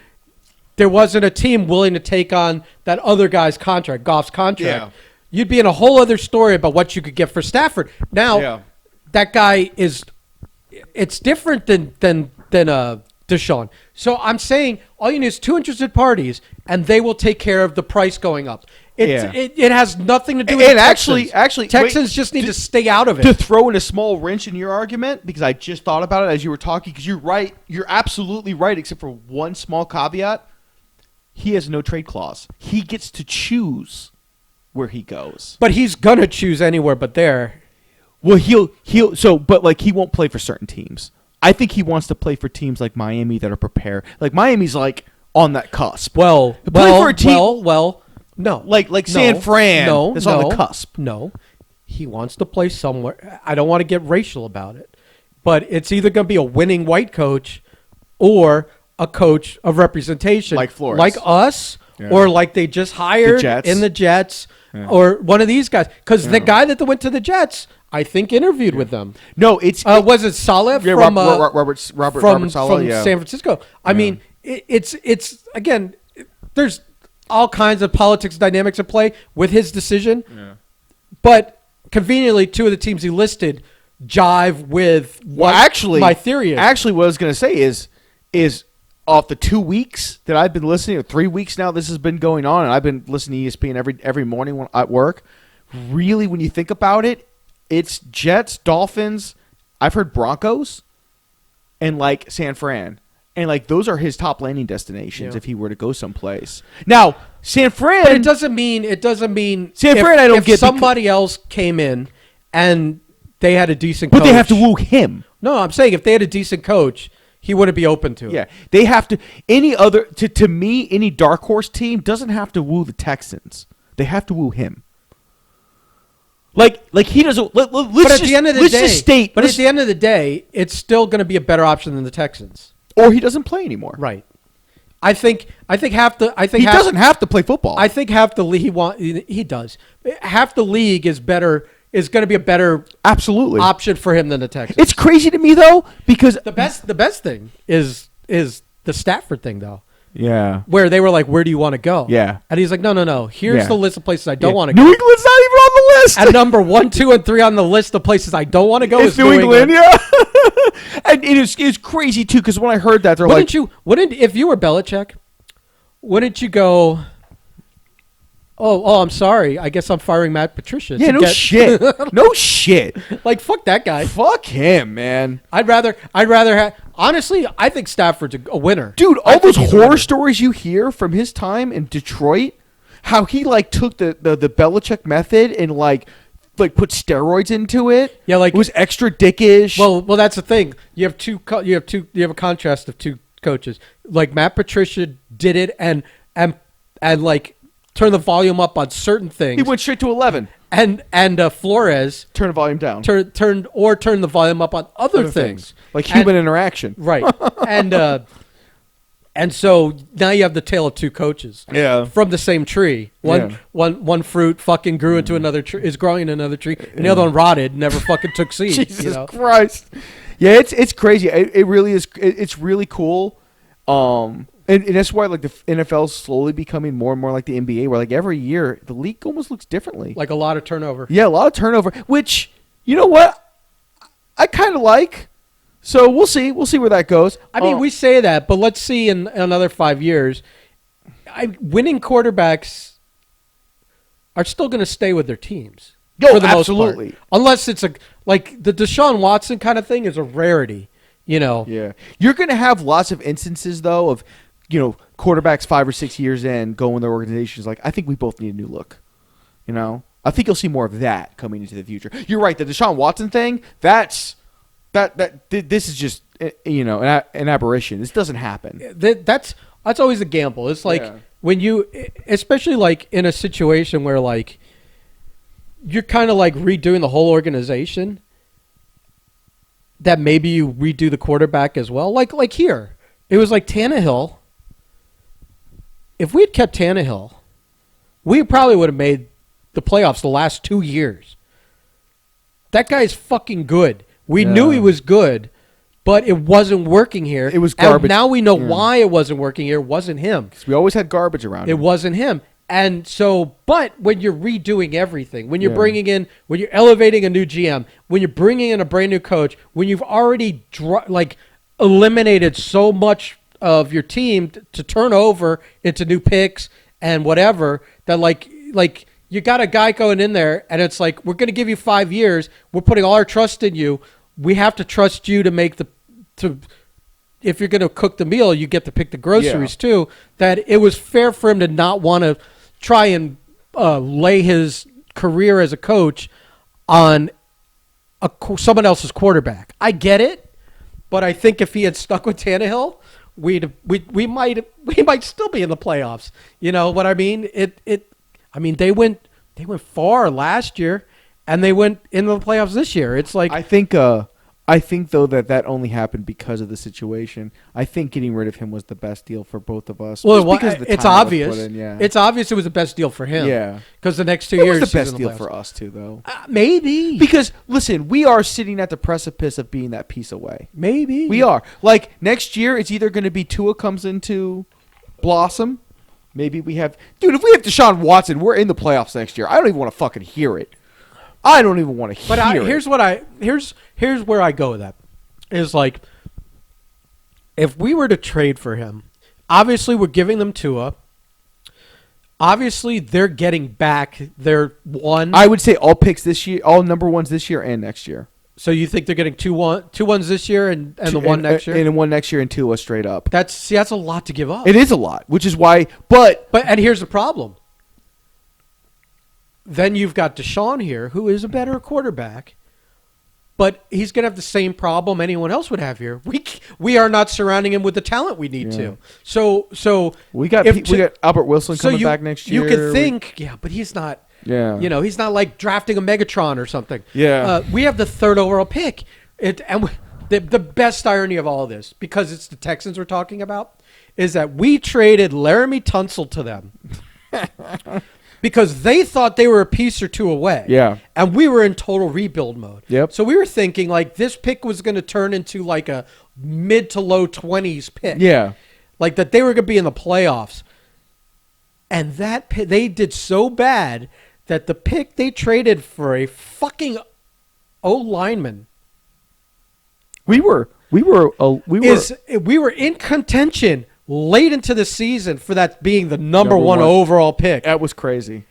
there wasn't a team willing to take on that other guy's contract, Goff's contract, you'd be in a whole other story about what you could get for Stafford. Now, that guy is. It's different than Deshaun. So I'm saying all you need is two interested parties, and they will take care of the price going up. It has nothing to do with Texans. Actually, Texans just need to stay out of it. To throw in a small wrench in your argument, because I just thought about it as you were talking, because you're right. You're absolutely right, except for one small caveat. He has no trade clause. He gets to choose where he goes. But he's going to choose anywhere but there. Well, he won't play for certain teams. I think he wants to play for teams like Miami that are prepared. Like Miami's like on that cusp. No. Like San Fran. That's on the cusp. No. He wants to play somewhere. I don't want to get racial about it, but it's either going to be a winning white coach or a coach of representation, like Flores, like us, or like they just hired in the Jets, or one of these guys. Because the guy that went to the Jets, I think, interviewed with them. No, was it Saleh from Robert Saleh, from San Francisco? I mean, it's again, there's all kinds of politics dynamics at play with his decision, but conveniently, two of the teams he listed jive with what my theory is. Actually, what I was going to say is off the 2 weeks that I've been listening, or 3 weeks now this has been going on, and I've been listening to ESPN every morning when at work. Really, when you think about it, it's Jets, Dolphins, I've heard Broncos, and like San Fran. And like those are his top landing destinations if he were to go someplace. Now, San Fran, but it doesn't mean San Fran. I don't get if somebody else came in and they had a decent coach. But they have to woo him. No, I'm saying if they had a decent coach, he wouldn't be open to it. Yeah, they have to. To me, any dark horse team doesn't have to woo the Texans. They have to woo him. Like he doesn't. But at the end of the day, it's still going to be a better option than the Texans. Or he doesn't play anymore. Right. I think he doesn't have to play football. I think half the league he does. Half the league is going to be a better option for him than the Texans. It's crazy to me though, because the best thing is the Stafford thing though. Yeah. Where they were like, "Where do you want to go?" Yeah. And he's like, "No. Here's the list of places I don't want to go." New England's not even on the list. And number 1, 2, and 3 on the list of places I don't want to go is New England. Yeah. And it is crazy too, because when I heard that, they're if you were Belichick, wouldn't you go? Oh, I'm sorry. I guess I'm firing Matt Patricia. Yeah, shit. No shit. Like, fuck that guy. Fuck him, man. I'd rather have. Honestly, I think Stafford's a winner. Dude, all those horror stories you hear from his time in Detroit, how he like took the Belichick method and like put steroids into it. Yeah, like it was extra dickish. Well, that's the thing. You have a contrast of two coaches. like Matt Patricia did it and like turn the volume up on certain things. He went straight to 11. And Flores Turn the volume down. turned the volume up on other things. Like human interaction. Right. And so now you have the tale of two coaches. Yeah. From the same tree. One fruit fucking grew into another tree, is growing in another tree, and the other one rotted, never fucking took seed. Jesus Christ. Yeah, it's crazy. It really is. It's really cool. And that's why like the NFL is slowly becoming more and more like the NBA, where like every year the league almost looks differently. Like a lot of turnover. Yeah, a lot of turnover, which, you know what, I kind of like. So we'll see. We'll see where that goes. I mean, we say that, but let's see in another 5 years. Winning quarterbacks are still going to stay with their teams. For the absolutely. Most part. Unless it's like the Deshaun Watson kind of thing is a rarity, you know. Yeah. You're going to have lots of instances, though, of, you know, quarterbacks 5 or 6 years in going their organizations like, I think we both need a new look. You know? I think you'll see more of that coming into the future. You're right. The Deshaun Watson thing, this is just, you know, an aberration. This doesn't happen. That's always a gamble. It's like when you, especially like in a situation where like you're kind of like redoing the whole organization, that maybe you redo the quarterback as well. Like here, it was like Tannehill. If we had kept Tannehill, we probably would have made the playoffs the last 2 years. That guy's fucking good. We knew he was good, but it wasn't working here. It was garbage. And now we know why it wasn't working here. It wasn't him. Because we always had garbage around him. It wasn't him. And so, but when you're redoing everything, when you're bringing in, when you're elevating a new GM, when you're bringing in a brand new coach, when you've already eliminated so much of your team to turn over into new picks and whatever, that like you got a guy going in there and it's like, we're going to give you 5 years. We're putting all our trust in you. We have to trust you to make if you're going to cook the meal, you get to pick the groceries too. That it was fair for him to not want to try and lay his career as a coach on someone else's quarterback. I get it, but I think if he had stuck with Tannehill, we might still be in the playoffs. You know what I mean? I mean they went far last year, and they went into the playoffs this year. It's like I think though that only happened because of the situation. I think getting rid of him was the best deal for both of us. Well, it's obvious. It's obvious it was the best deal for him. Yeah, because the next 2 years was the best deal for us too, though. Maybe because listen, we are sitting at the precipice of being that piece away. Maybe we are. Like next year, it's either going to be Tua comes into blossom. Maybe we have, dude. If we have Deshaun Watson, we're in the playoffs next year. I don't even want to fucking hear it. I don't even want to hear it. Here's where I go with that. Is like, if we were to trade for him, obviously we're giving them Tua. Obviously they're getting back their one. I would say all picks this year, all number ones this year and next year. So you think they're getting two ones this year and the one next year? And one next year and Tua straight up. That's a lot to give up. It is a lot, which is why, but and here's the problem. Then you've got Deshaun here, who is a better quarterback, but he's going to have the same problem anyone else would have here. We are not surrounding him with the talent we need to. So we got Albert Wilson coming back next year. You could think, but he's not. Yeah, you know, he's not like drafting a Megatron or something. Yeah, we have the third overall pick. The best irony of all of this, because it's the Texans we're talking about, is that we traded Laramie Tunsil to them. Because they thought they were a piece or two away. Yeah. And we were in total rebuild mode. Yep. So we were thinking like this pick was going to turn into like a mid to low 20s pick. Yeah. Like that they were going to be in the playoffs. And that they did so bad that the pick they traded for a fucking O-lineman. We were in contention late into the season for that being the number one overall pick. That was crazy.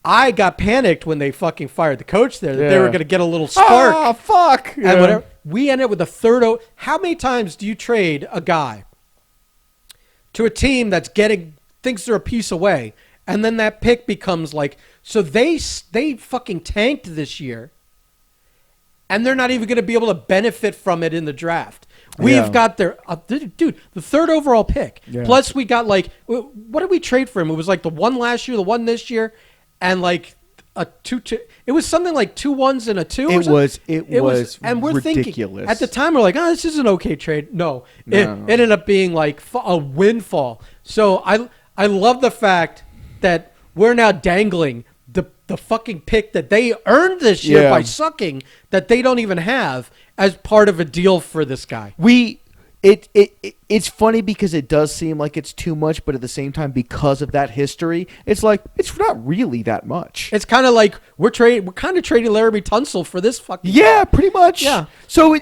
I got panicked when they fucking fired the coach there. That they were going to get a little spark. Oh, fuck. And whatever. We ended up with the third. How many times do you trade a guy to a team that's thinks they're a piece away, and then that pick becomes like, so they fucking tanked this year, and they're not even going to be able to benefit from it in the draft. We've Yeah. got their dude, the third overall pick. Yeah. Plus, we got like what did we trade for him? It was like the one last year, the one this year, and like a two. It was something like 2 1s and a 2. It was and we're ridiculous. thinking at the time we're like, oh, this is an okay trade. No, it No. ended up being like a windfall. So I love the fact that we're now dangling the fucking pick that they earned this year Yeah. by sucking that they don't even have as part of a deal for this guy. It's funny because it does seem like it's too much, but at the same time, because of that history, it's like it's not really that much. It's kind of like we're kind of trading Laramie Tunsil for this fucking Yeah, pretty much. Yeah. So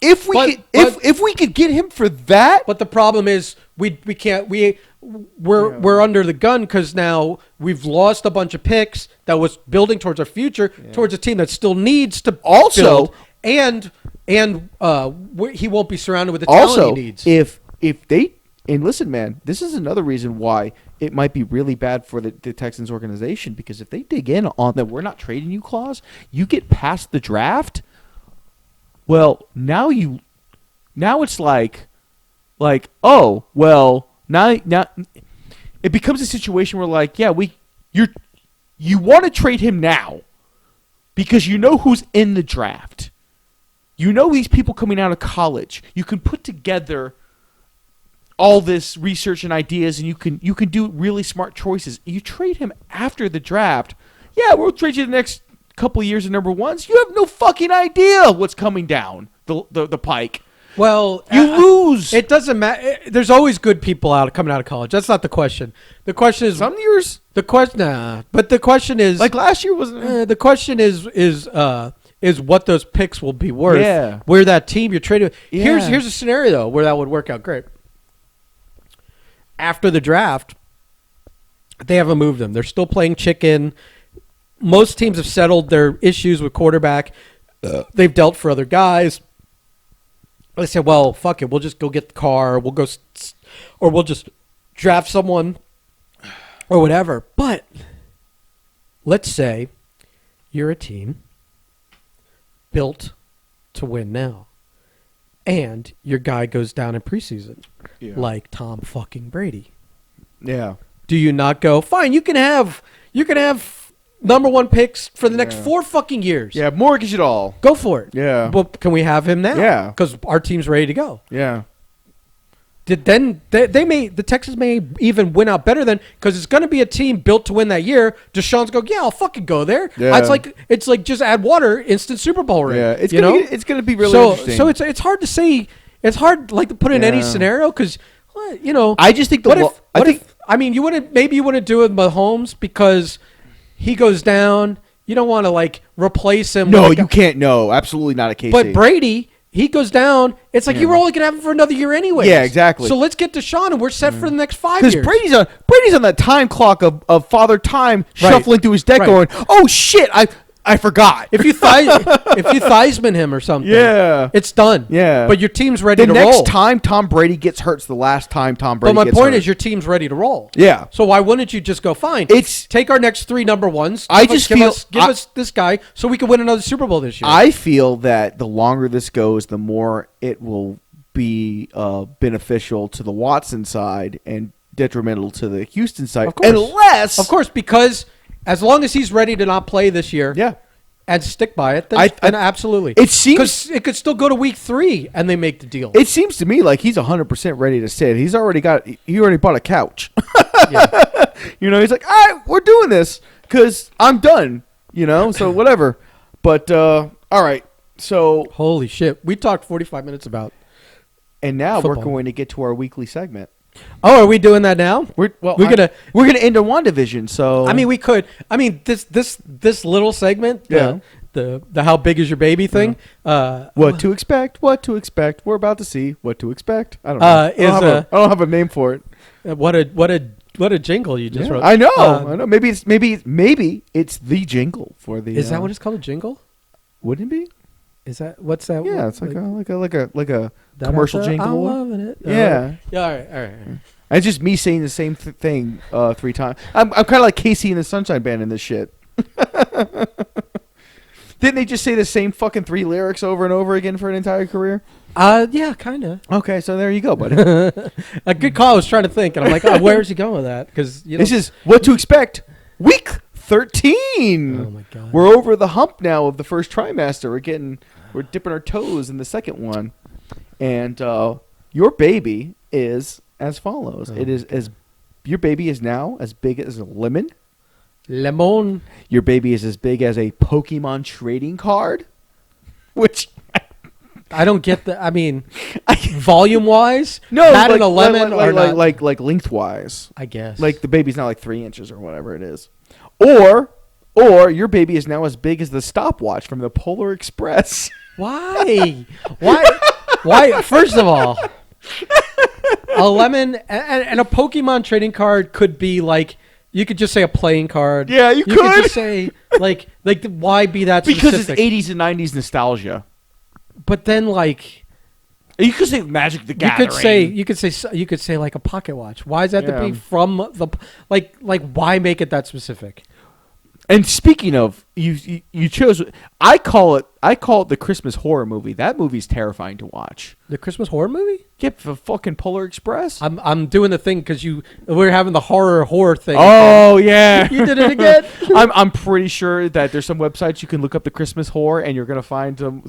if we could get him for that, But the problem is we can't we're under the gun because now we've lost a bunch of picks that was building towards our future, towards a team that still needs to Also- build, and he won't be surrounded with the talent also he needs. if they and listen, man, this is another reason why it might be really bad for the Texans organization, because if they dig in on the "we're not trading you" clause, you get past the draft. Well, now it's like oh well now it becomes a situation where like you want to trade him now because you know who's in the draft. You know these people coming out of college. You can put together all this research and ideas, and you can do really smart choices. You trade him after the draft. Yeah, we'll trade you the next couple of years of number ones. You have no fucking idea what's coming down the pike. Well, You lose. It doesn't matter. There's always good people coming out of college. That's not the question. The question is Some years, but the question is like last year, wasn't. the question is what those picks will be worth. Yeah. Where that team you're trading with. Yeah. Here's a scenario though where that would work out great. After the draft, they haven't moved them. They're still playing chicken. Most teams have settled their issues with quarterback. They've dealt for other guys. They said, well, fuck it. We'll just go get the car. Or we'll just draft someone or whatever. But let's say you're a team built to win now, and your guy goes down in preseason, like Tom fucking Brady. Yeah. Do you not go, fine, you can have number one picks for the next 4 fucking years. Yeah. Mortgage it all. Go for it. Yeah. Well, can we have him now? Yeah. Because our team's ready to go. Yeah. The Texans may even win out better than, because it's going to be a team built to win that year. Deshaun's go, yeah, I'll fucking go there. Yeah. It's like just add water, instant Super Bowl ring. Yeah. It's gonna be really interesting. So it's hard to say. It's hard like to put in any scenario because I just think you wouldn't do it with Mahomes because he goes down. You don't want to like replace him. No, with you can't. No, absolutely not a KC. But Brady, he goes down. It's like you were only gonna have him for another year anyway. Yeah, exactly. So let's get Deshaun and we're set for the next 5 years. Because Brady's on that time clock of Father Time shuffling through his deck, Right. going, "Oh shit, I forgot." If you Theismann him or something, Yeah. it's done. Yeah. But your team's ready the to roll. next time Tom Brady gets hurt, it's the last time Tom Brady But my gets point hurt. is, your team's ready to roll. Yeah. So why wouldn't you just go fine? Take our next 3 number ones. I Give just us- feel- give us this guy so we can win another Super Bowl this year. I feel that the longer this goes, the more it will be beneficial to the Watson side and detrimental to the Houston side. Of course. Unless, because as long as he's ready to not play this year, yeah. and stick by it, then absolutely. It seems- because it could still go to week 3 and they make the deal. It seems to me like he's 100% ready to sit. He already bought a couch. Yeah. He's like, all right, we're doing this because I'm done. So whatever. But all right, so Holy shit! We talked 45 minutes about. and now Football. we're going to get to our weekly segment. Oh, are we doing that now? We're gonna end on Wandavision. So I mean, we could. I mean, this little segment, the how big is your baby thing. what to expect? What to expect? We're about to see what to expect. I don't know. I don't have a name for it. What a jingle you just wrote. I know. I know. Maybe it's the jingle for the. Is that what it's called? A jingle? Wouldn't it be? Is that what's that? Yeah, it's like a commercial jingle. I'm loving it. Yeah. Yeah. All right. It's just me saying the same thing 3 times. I'm kind of like Casey and the Sunshine Band in this shit. Didn't they just say the same fucking 3 lyrics over and over again for an entire career? Yeah, kind of. Okay, so there you go, buddy. A good call. I was trying to think, and I'm like, oh, where is he going with that? Because This is what to expect. Week 13. Oh my god. We're over the hump now of the first trimester. We're dipping our toes in the second one, and your baby is as follows. Oh It is your baby is now as big as a lemon. Lemon. Your baby is as big as a Pokemon trading card, which I don't get the. I mean, volume wise, no, that like, and a lemon like, are like, not. like lengthwise. I guess. Like the baby's not like 3 inches or whatever it is, or your baby is now as big as the stopwatch from the Polar Express. Why? Why? First of all, a lemon and a Pokemon trading card could be like. You could just say a playing card. Yeah, you could just say like why be that Because specific? it's 80s and 90s nostalgia. But then like You could say Magic the Gathering. you could say like a pocket watch. Why is that to Yeah. be from the like why make it that specific? And speaking of, you chose. I call it the Christmas horror movie. That movie's terrifying to watch. The Christmas horror movie? Yep, the fucking Polar Express. I'm doing the thing because we're having the horror thing. Oh yeah, You did it again. I'm pretty sure that there's some websites you can look up the Christmas horror and you're gonna find some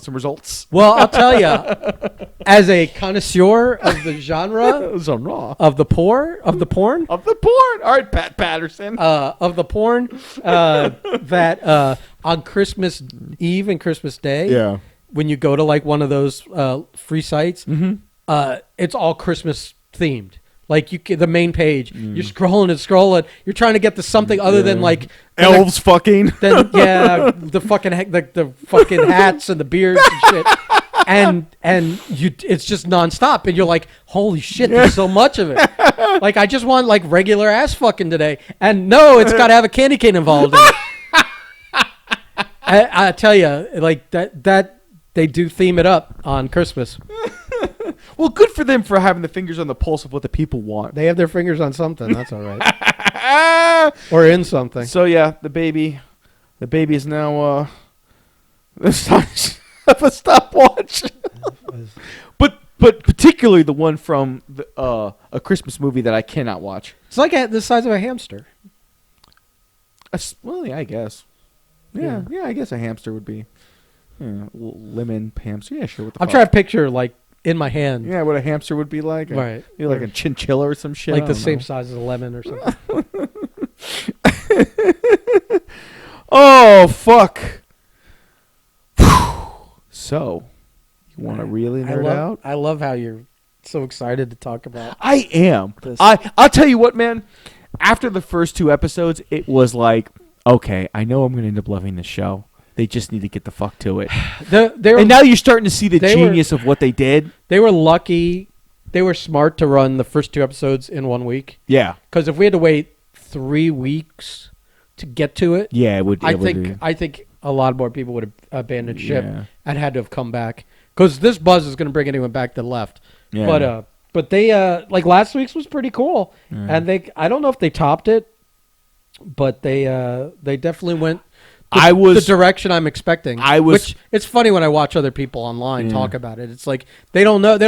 results. Well, I'll tell you, as a connoisseur of the genre Genre of the porn of the porn. All right, Pat Patterson. of the porn that on Christmas Eve and Christmas Day, Yeah. when you go to like one of those free sites, it's all Christmas themed. Like the main page, you're scrolling and scrolling. You're trying to get to something other than like Elves fucking. Then the fucking hats and the beards and shit. And it's just nonstop, and you're like, holy shit, there's so much of it. Like I just want like regular ass fucking today, and no, it's got to have a candy cane involved in it. I tell you, like that they do theme it up on Christmas. Well, good for them for having the fingers on the pulse of what the people want. They have their fingers on something. That's all right, or in something. So yeah, the baby is now the size of a stopwatch. but particularly the one from a Christmas movie that I cannot watch. It's like the size of a hamster. Well, yeah, I guess. Yeah, I guess a hamster would be. Lemon hamster. Yeah, sure. What the I'm fuck? trying to picture like in my hand. Yeah, what a hamster would be like. Right. Like a chinchilla or some shit. Like I the don't same know. size as a lemon or something. Oh, fuck. So, you want to really nerd out? I love how you're so excited to talk about. I am. This. I'll tell you what, man. After the first 2 episodes, it was like, okay, I know I'm going to end up loving this show. They just need to get the fuck to it. And now you're starting to see the genius of what they did. They were lucky. They were smart to run the first 2 episodes in 1 week. Yeah. Because if we had to wait 3 weeks to get to it, Yeah, it would. I think a lot more people would have abandoned ship and had to have come back. Because this buzz is going to bring anyone back that left. Yeah. But they like last week's was pretty cool, and I don't know if they topped it, but they definitely went. The direction I'm expecting. Which it's funny when I watch other people online talk about it. It's like they don't know. They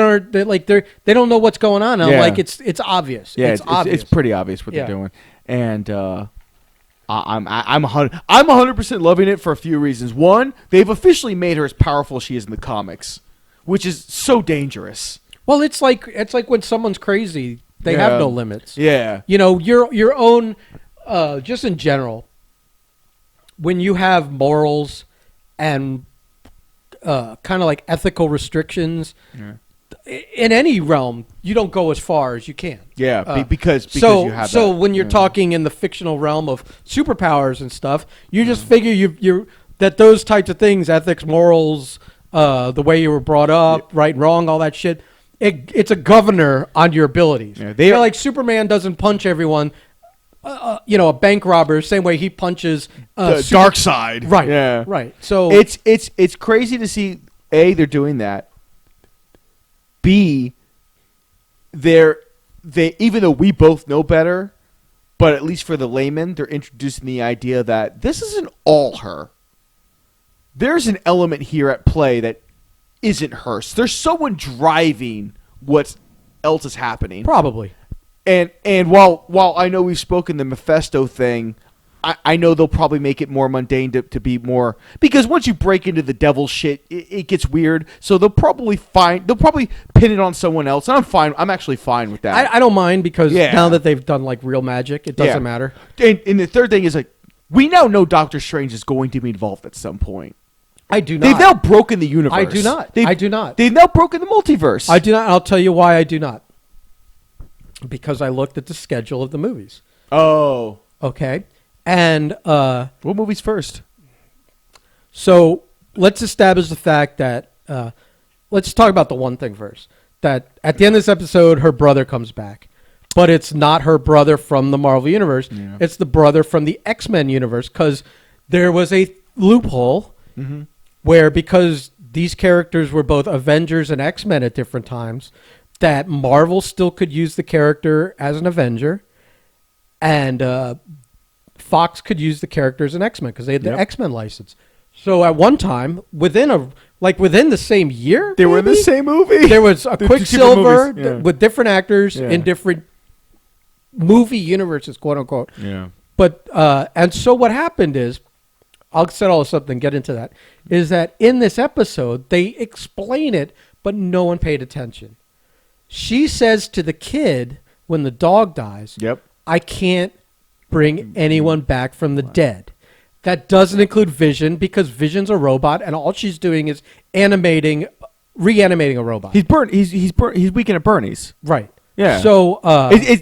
don't know what's going on. And I'm like, it's obvious. Yeah, it's obvious. It's pretty obvious what they're doing, and I'm 100% loving it for a few reasons. One, they've officially made her as powerful as she is in the comics, which is so dangerous. Well, it's like when someone's crazy, they have no limits. Yeah, you know, your own, just in general. When you have morals and kind of like ethical restrictions in any realm, you don't go as far as you can. Yeah, because you have so that. when you're talking in the fictional realm of superpowers and stuff, you just figure you that those types of things, ethics, morals, the way you were brought up, right and wrong, all that shit, it's a governor on your abilities. Yeah, like Superman doesn't punch everyone. A bank robber, same way he punches the dark side. Right. Yeah. Right. So it's crazy to see A, they're doing that. B, they even though we both know better, but at least for the layman, they're introducing the idea that this isn't all her. there's an element here at play that isn't hers. There's someone driving what else is happening. Probably. And while I know we've spoken the Mephisto thing, I know they'll probably make it more mundane to be more, because once you break into the devil shit, it gets weird. So they'll probably pin it on someone else. And I'm actually fine with that. I don't mind, because now that they've done like real magic, it doesn't matter. And the third thing is, like, we now know Doctor Strange is going to be involved at some point. I do not. They've now broken the universe. I do not. I do not. They've now broken the multiverse. I do not. I'll tell you why I do not. Because I looked at the schedule of the movies. Oh. Okay. And what movie's first? So let's establish the fact that let's talk about the one thing first. That at the end of this episode, her brother comes back. But it's not her brother from the Marvel Universe. Yeah. It's the brother from the X-Men universe, because there was a loophole where, because these characters were both Avengers and X-Men at different times, that Marvel still could use the character as an Avenger, and Fox could use the character as an X-Men because they had the X-Men license. So at one time, within the same year, they were in the same movie. There was a Quicksilver with different actors in different movie universes, quote unquote. Yeah. But and so what happened is, I'll set all this up and get into that, is that in this episode they explain it, but no one paid attention. She says to the kid when the dog dies, I can't bring anyone back from the dead. That doesn't include Vision, because Vision's a robot, and all she's doing is reanimating a robot. He's weakened at Bernie's. Right. Yeah. So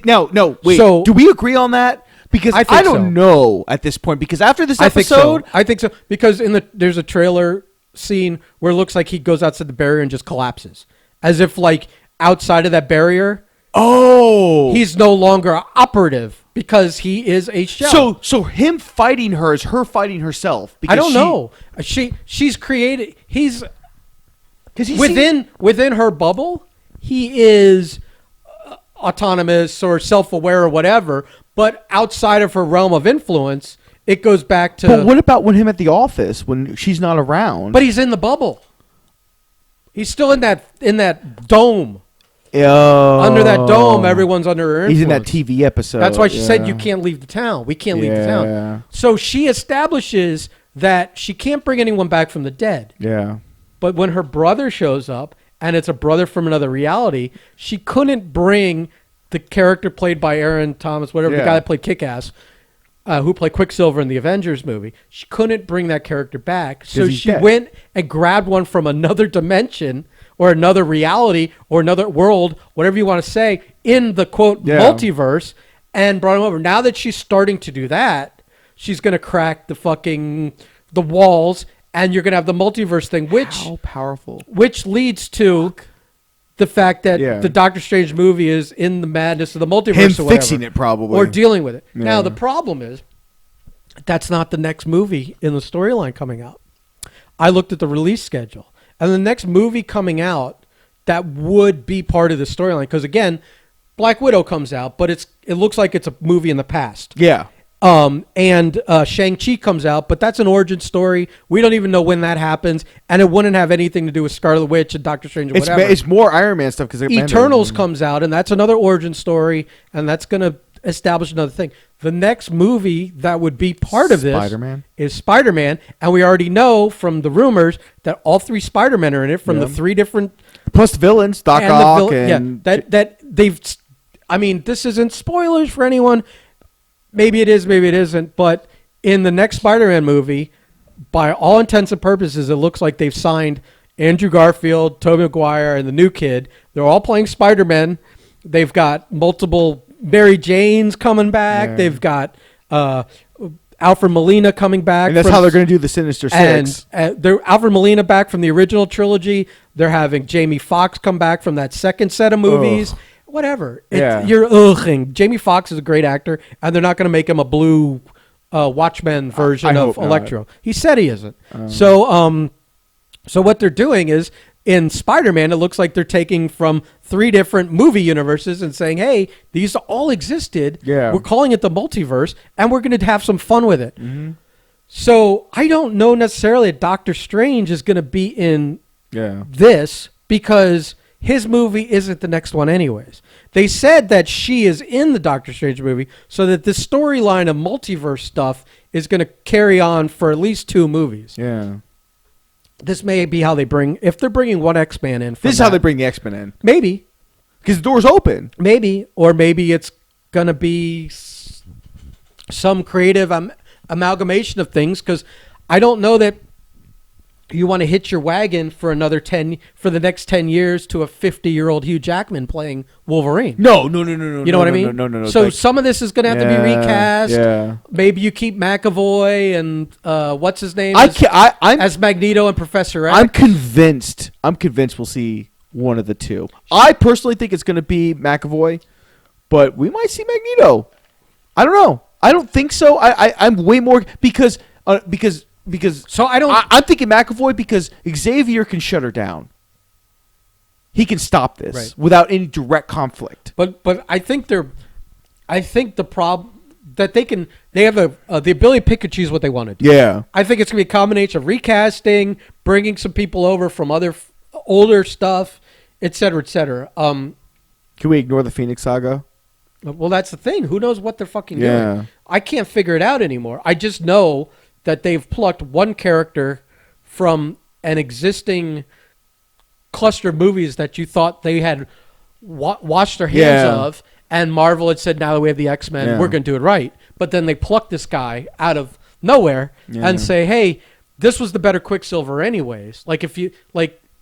no. Wait. So, do we agree on that? Because I don't know at this point. Because after this episode, I think so. Because there's a trailer scene where it looks like he goes outside the barrier and just collapses, as if like outside of that barrier. Oh, he's no longer operative because he is a shell. So him fighting her is her fighting herself. I don't know. She's created. He's within her bubble. He is autonomous or self-aware or whatever. But outside of her realm of influence, it goes back to. But what about when him at the office when she's not around? But he's in the bubble. He's still in that dome. Under that dome, everyone's under her influence. He's in that TV episode. That's why she said, you can't leave the town. We can't leave the town. So she establishes that she can't bring anyone back from the dead. Yeah. But when her brother shows up, and it's a brother from another reality, she couldn't bring the character played by Aaron Thomas, whatever, the guy that played Kick-Ass, who played Quicksilver in the Avengers movie. She couldn't bring that character back. So she went and grabbed one from another dimension or another reality or another world, whatever you want to say, in the, quote, multiverse, and brought him over. Now that she's starting to do that, she's going to crack the walls, and you're going to have the multiverse thing, How powerful. Which leads to the fact that the Doctor Strange movie is in the madness of the multiverse. Him fixing it, probably. Or dealing with it. Yeah. Now, the problem is, that's not the next movie in the storyline coming out. I looked at the release schedule. And the next movie coming out that would be part of the storyline, because again, Black Widow comes out, but it looks like it's a movie in the past. Yeah. And Shang-Chi comes out, but that's an origin story. We don't even know when that happens, and it wouldn't have anything to do with Scarlet Witch and Doctor Strange or whatever. It's more Iron Man stuff because Eternals comes out, and that's another origin story, and that's going to establish another thing. The next movie that would be part of this is Spider-Man, and we already know from the rumors that all three Spider-Men are in it from the three different plus villains, Doc Ock, that they've. I mean, this isn't spoilers for anyone. Maybe it is, maybe it isn't. But in the next Spider-Man movie, by all intents and purposes, it looks like they've signed Andrew Garfield, Tobey Maguire, and the new kid. They're all playing Spider-Man. They've got multiple Mary Janes coming back. Yeah. They've got Alfred Molina coming back. And that's how they're going to do the Sinister Six. And they're Alfred Molina back from the original trilogy. They're having Jamie Foxx come back from that second set of movies. Ugh. Whatever. You're ughing. Jamie Foxx is a great actor, and they're not going to make him a blue Watchmen version of Electro. Not. He said he isn't. So what they're doing is, in Spider-Man, it looks like they're taking from three different movie universes and saying, hey, these all existed. Yeah. We're calling it the multiverse, and we're going to have some fun with it. Mm-hmm. So I don't know necessarily that Doctor Strange is going to be in Yeah. this because his movie isn't the next one anyways. They said that she is in the Doctor Strange movie so that the storyline of multiverse stuff is going to carry on for at least 2 movies. Yeah. This may be how they bring, if they're bringing one X-Man in. This is how they bring the X-Men in. Maybe. Because the door's open. Maybe. Or maybe it's going to be some creative amalgamation of things because I don't know that you want to hitch your wagon for the next 10 years to a 50-year-old Hugh Jackman playing Wolverine. No. You know what I mean? No. So some of this is going to have to be recast. Yeah. Maybe you keep McAvoy and what's his name I'm as Magneto and Professor X. I'm convinced we'll see one of the two. I personally think it's going to be McAvoy, but we might see Magneto. I don't know. I don't think so. I'm way more because so I'm thinking McAvoy because Xavier can shut her down. He can stop this without any direct conflict. But I think the problem that they have the ability to pick and choose what they want to do. Yeah. I think it's gonna be a combination of recasting, bringing some people over from other older stuff, et cetera, et cetera. Can we ignore the Phoenix Saga? Well, that's the thing. Who knows what they're fucking Yeah. doing? I can't figure it out anymore. I just know that they've plucked one character from an existing cluster of movies that you thought they had washed their hands of, and Marvel had said, now that we have the X-Men, we're going to do it right. But then they plucked this guy out of nowhere and say, hey, this was the better Quicksilver anyways. Like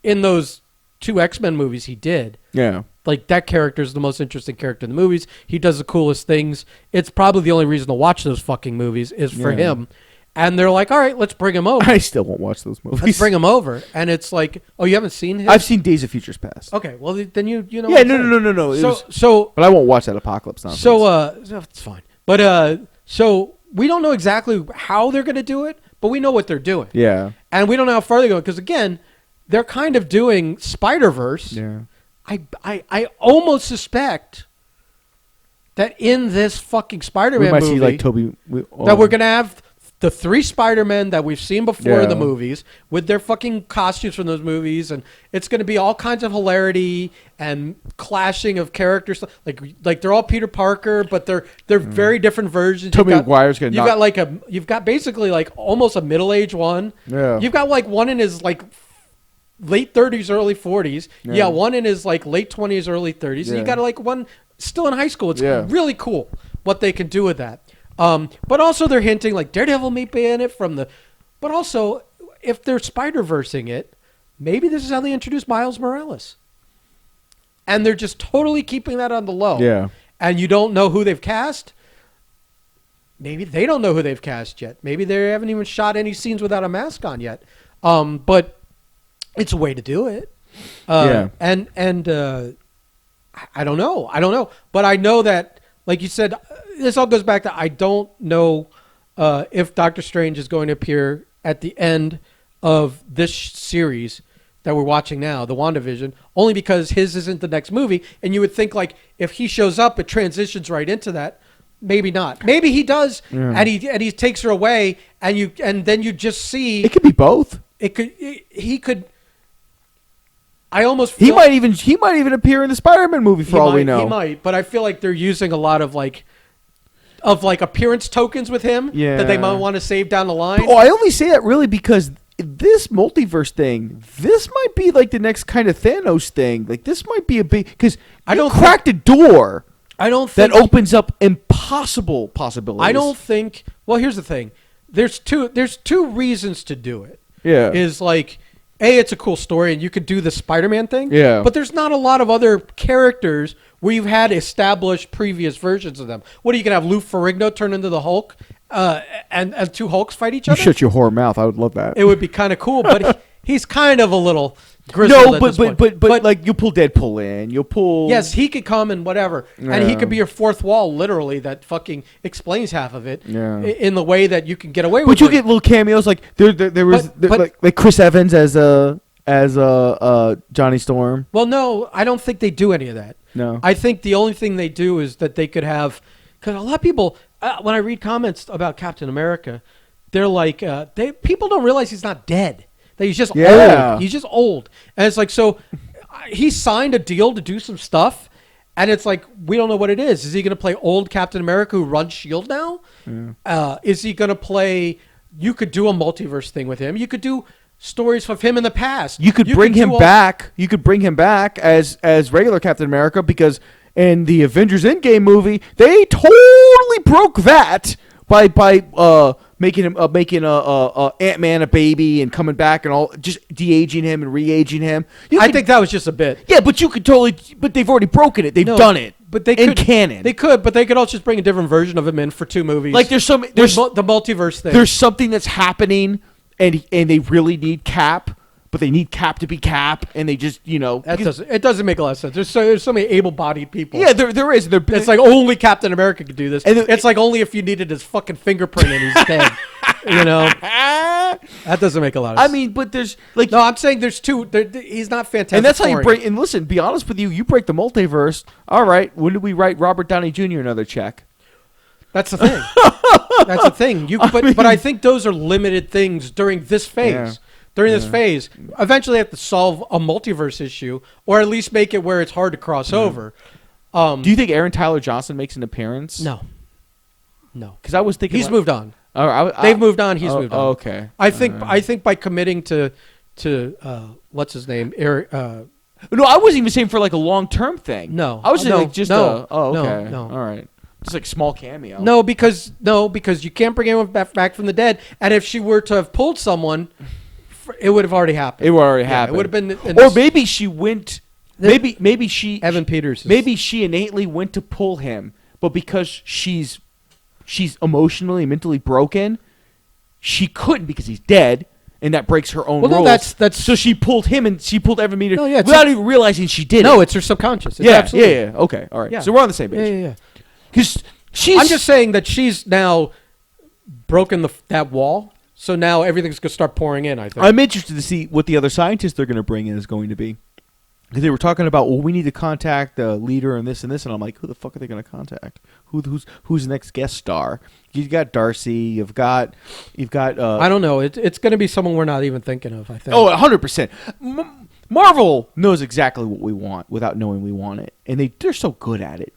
in those 2 X-Men movies he did. Yeah. Like, that character is the most interesting character in the movies. He does the coolest things. It's probably the only reason to watch those fucking movies is for him. And they're like, all right, let's bring him over. I still won't watch those movies. Let's bring him over. And it's like, oh, you haven't seen him? I've seen Days of Futures Past. Okay, well, then you know. Yeah, no. But I won't watch that Apocalypse nonsense. So it's fine. But so we don't know exactly how they're going to do it, but we know what they're doing. Yeah. And we don't know how far they're going because, again, they're kind of doing Spider-Verse. Yeah. I almost suspect that in this fucking Spider-Man movie, see like Toby, that we're gonna have the 3 Spider-Men that we've seen before in the movies with their fucking costumes from those movies, and it's gonna be all kinds of hilarity and clashing of characters. Like they're all Peter Parker, but they're very different versions. Tobey Maguire's gonna. You've got basically like almost a middle-aged one. Yeah. You've got like one in his like late 30s, early 40s. Yeah, one in his like late 20s, early 30s. And you got like one still in high school. It's really cool what they can do with that. But also they're hinting like Daredevil may be in it but also if they're Spider-Versing it, maybe this is how they introduce Miles Morales. And they're just totally keeping that on the low. Yeah. And you don't know who they've cast. Maybe they don't know who they've cast yet. Maybe they haven't even shot any scenes without a mask on yet. But it's a way to do it. And I don't know. But I know that, like you said, this all goes back to I don't know if Doctor Strange is going to appear at the end of this series that we're watching now, the WandaVision, only because his isn't the next movie. And you would think like if he shows up, it transitions right into that. Maybe not. Maybe he does, and he takes her away, and then you just see it could be both. He could. I almost feel he might even appear in the Spider-Man movie for all we know. He might, but I feel like they're using a lot of like appearance tokens with him that they might want to save down the line. Oh, I only say that really because this multiverse thing, this might be like the next kind of Thanos thing. Like this might be a big because I don't cracked a door. I don't think that opens up impossible possibilities. I don't think. Well, here's the thing. There's two reasons to do it. Yeah, is like. It's a cool story, and you could do the Spider-Man thing. Yeah. But there's not a lot of other characters where you've had established previous versions of them. What are you going to have Lou Ferrigno turn into the Hulk and 2 Hulks fight each other? You shut your whore mouth. I would love that. It would be kind of cool, but he's kind of a little grizzled at this point. But like you pull Deadpool in, you'll pull. Yes, he could come and whatever, and he could be your fourth wall, literally. That fucking explains half of it. Yeah. In the way that you can get away with. But you get little cameos like there was like Chris Evans as Johnny Storm. Well, no, I don't think they do any of that. No, I think the only thing they do is that they could have, because a lot of people, when I read comments about Captain America, they're like people don't realize he's not dead. That he's just Yeah. old. He's just old, and it's like so. He signed a deal to do some stuff, and it's like we don't know what it is. Is he going to play old Captain America who runs Shield now? Is he going to play? You could do a multiverse thing with him. You could do stories of him in the past. You could bring him back. You could bring him back as regular Captain America because in the Avengers Endgame movie, they totally broke that by making him Ant-Man a baby and coming back and all just de-aging him and re-aging him. I think that was just a bit. Yeah, but you could totally. But they've already broken it. They've done it. But they in could, canon. They could, but they could also just bring a different version of him in for 2 movies. Like there's the multiverse thing. There's something that's happening, and they really need Cap, but they need Cap to be Cap, and they just it doesn't make a lot of sense. There's so many able-bodied people. Yeah, there is. It's like only Captain America could do this. And it's like only if you needed his fucking fingerprint and he's dead. That doesn't make a lot of sense. I mean, but there's like no, I'm saying there's 2. He's not fantastic. And that's how you break. And listen, be honest with you, you break the multiverse. All right, when did we write Robert Downey Jr. another check? That's the thing. That's the thing. But I think those are limited things during this phase. Yeah. During this phase, eventually they have to solve a multiverse issue, or at least make it where it's hard to cross over. Do you think Aaron Tyler Johnson makes an appearance? No. Because I was thinking he's moved on. They've moved on. He's moved on. Okay. I think by committing to what's his name, Eric. No, I wasn't even saying for like a long-term thing. No, I was saying like just no, okay. no. All right. Just like small cameo. No, because you can't bring anyone back from the dead. And if she were to have pulled someone, it would have already happened. It would already happen. It would have been. Or maybe she went. Maybe she. Evan Peters. Maybe she innately went to pull him, but because she's emotionally and mentally broken, she couldn't because he's dead, and that breaks her own rules. No, that's so she pulled him and she pulled Evan Peters yeah, without even realizing she did it. No, it's her subconscious. It's Yeah. Okay, all right. Yeah. So we're on the same page. Yeah. Because I'm just saying that she's now broken that wall, so now everything's going to start pouring in, I think. I'm interested to see what the other scientists they're going to bring in is going to be. Because they were talking about, well, we need to contact the leader and this, and I'm like, who the fuck are they going to contact? Who's the next guest star? You've got Darcy. You've got. I don't know. It's going to be someone we're not even thinking of. I think. Oh, 100%. Marvel knows exactly what we want without knowing we want it, and they're so good at it.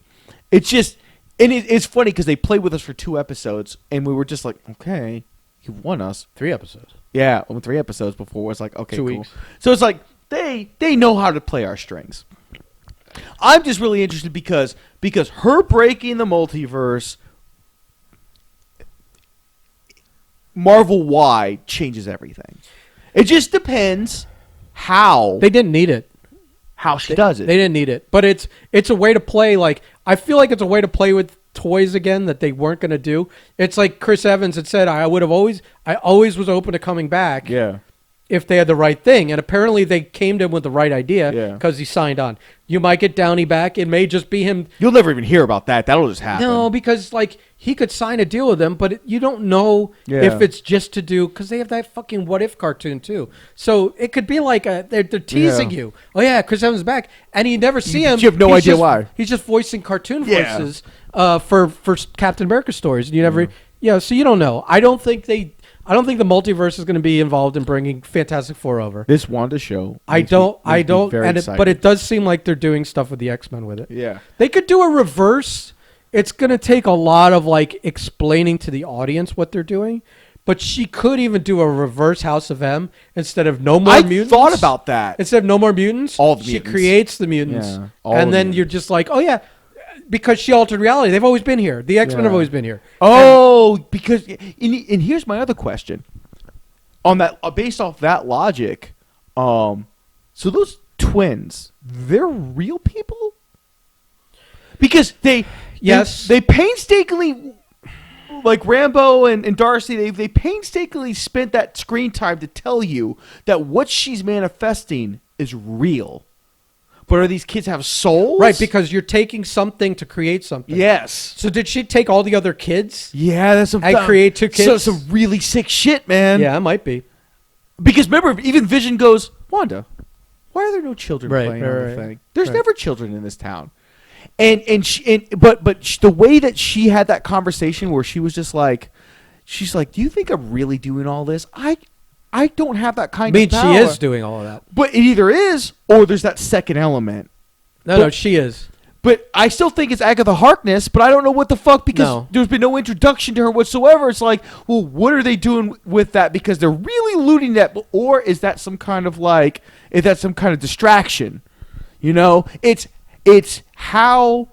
It's just, and it's funny because they played with us for 2 episodes, and we were just like, okay, you won us. 3 episodes. Yeah, 3 episodes before it was like, okay, 2 cool. weeks. So it's like they know how to play our strings. I'm just really interested because her breaking the multiverse Marvel-wide changes everything. It just depends how They didn't need it. how she does it. They didn't need it, but it's a way to play. Like I feel like it's a way to play with toys again that they weren't going to do. It's like Chris Evans had said, I always was open to coming back. Yeah. If they had the right thing, and apparently they came to him with the right idea because Yeah. he signed on. You might get Downey back. It may just be him. You'll never even hear about that. That'll just happen. No, because like he could sign a deal with them, but you don't know if it's just to do because they have that fucking What If cartoon too. So it could be like they're teasing you. Oh yeah, Chris Evans is back, and you never see him. You have no idea why. He's just voicing cartoon Yeah. voices for Captain America stories, and you never. Yeah, so you don't know. I don't think the multiverse is going to be involved in bringing Fantastic Four over. This Wanda show. I don't, very but it does seem like they're doing stuff with the X-Men with it. Yeah. They could do a reverse. It's going to take a lot of like explaining to the audience what they're doing, but she could even do a reverse House of M instead of No More Mutants. I thought about that. Instead of No More Mutants, All the she mutants. creates the mutants, Yeah, all and the then mutants. you're just like, oh yeah, because she altered reality. They've always been here. The X-Men have always been here. Oh, because and here's my other question. On that, based off that logic, so those twins, they're real people? Because they painstakingly, like Rambo and Darcy, they painstakingly spent that screen time to tell you that what she's manifesting is real. But are these kids have souls? Right, because you're taking something to create something. Yes. So did she take all the other kids? Yeah, that's some. And create 2 kids? So some really sick shit, man. Yeah, it might be. Because remember, even Vision goes, Wanda, why are there no children playing on the thing? There's never children in this town. But the way that she had that conversation where she was just like, she's like, do you think I'm really doing all this? I don't have that kind I mean, of power. she is doing all of that. But it either is or there's that second element. No, she is. But I still think it's Agatha Harkness, but I don't know what the fuck because there's been no introduction to her whatsoever. It's like, well, what are they doing with that? Because they're really looting that, or is that some kind of distraction? You know, it's how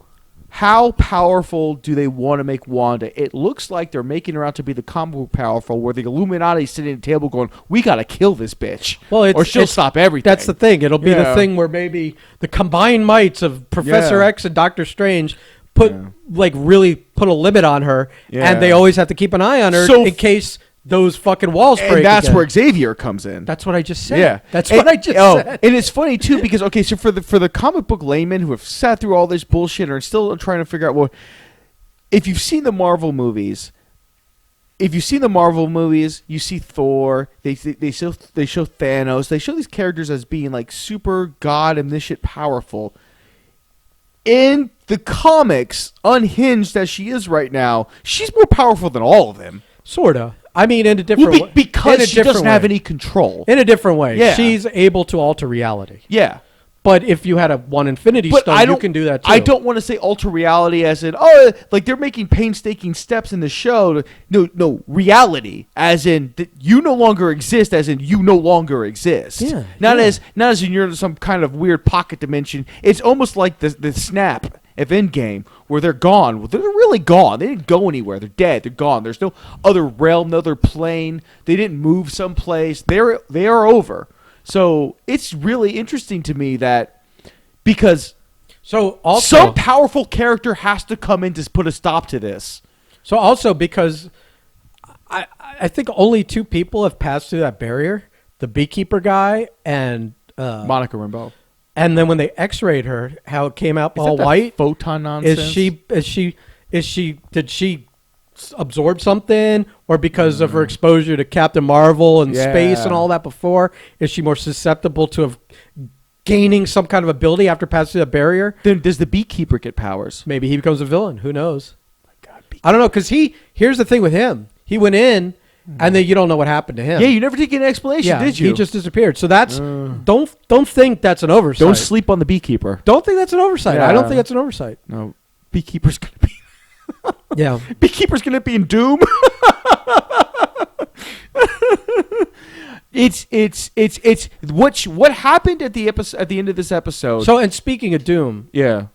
powerful do they want to make Wanda? It looks like they're making her out to be the comic book powerful, where the Illuminati sitting at the table going, "We gotta kill this bitch, or she'll stop everything." That's the thing. It'll be the thing where maybe the combined mights of Professor X and Doctor Strange really put a limit on her, and they always have to keep an eye on her in case those fucking walls break. And that's where Xavier comes in. That's what I just said. Yeah, that's what I just said. And it's funny too because so for the comic book laymen who have sat through all this bullshit and are still trying to figure out what, if you've seen the Marvel movies, you see Thor. They show Thanos. They show these characters as being like super god omniscient powerful. In the comics, unhinged as she is right now, she's more powerful than all of them. Sorta. I mean, in a different way. Because she doesn't have any control. In a different way. Yeah. She's able to alter reality. Yeah. But if you had one Infinity Stone, you can do that too. I don't want to say alter reality as in, like they're making painstaking steps in the show. No, reality as in you no longer exist, as in you no longer exist. Yeah. Not as in you're in some kind of weird pocket dimension. It's almost like the snap of Endgame, where they're gone. Well, they're really gone. They didn't go anywhere. They're dead. They're gone. There's no other realm, no other plane. They didn't move someplace. They are over. So it's really interesting to me that because some powerful character has to come in to put a stop to this. So also because I think only two people have passed through that barrier: the beekeeper guy and Monica Rambeau. And then when they X-rayed her, how it came out all white. Photon nonsense. Did she absorb something, or because of her exposure to Captain Marvel and space and all that before, is she more susceptible to gaining some kind of ability after passing through the barrier? Then does the beekeeper get powers? Maybe he becomes a villain. Who knows? Oh my God, I don't know, because here's the thing with him. He went in, and then you don't know what happened to him. Yeah, you never did get an explanation, did you? He just disappeared. So that's don't think that's an oversight. Don't sleep on the beekeeper. Don't think that's an oversight. Yeah. I don't think that's an oversight. No, beekeeper's gonna be. Yeah, beekeeper's gonna be in Doom. It's what happened at the end of this episode. So, and speaking of Doom, yeah.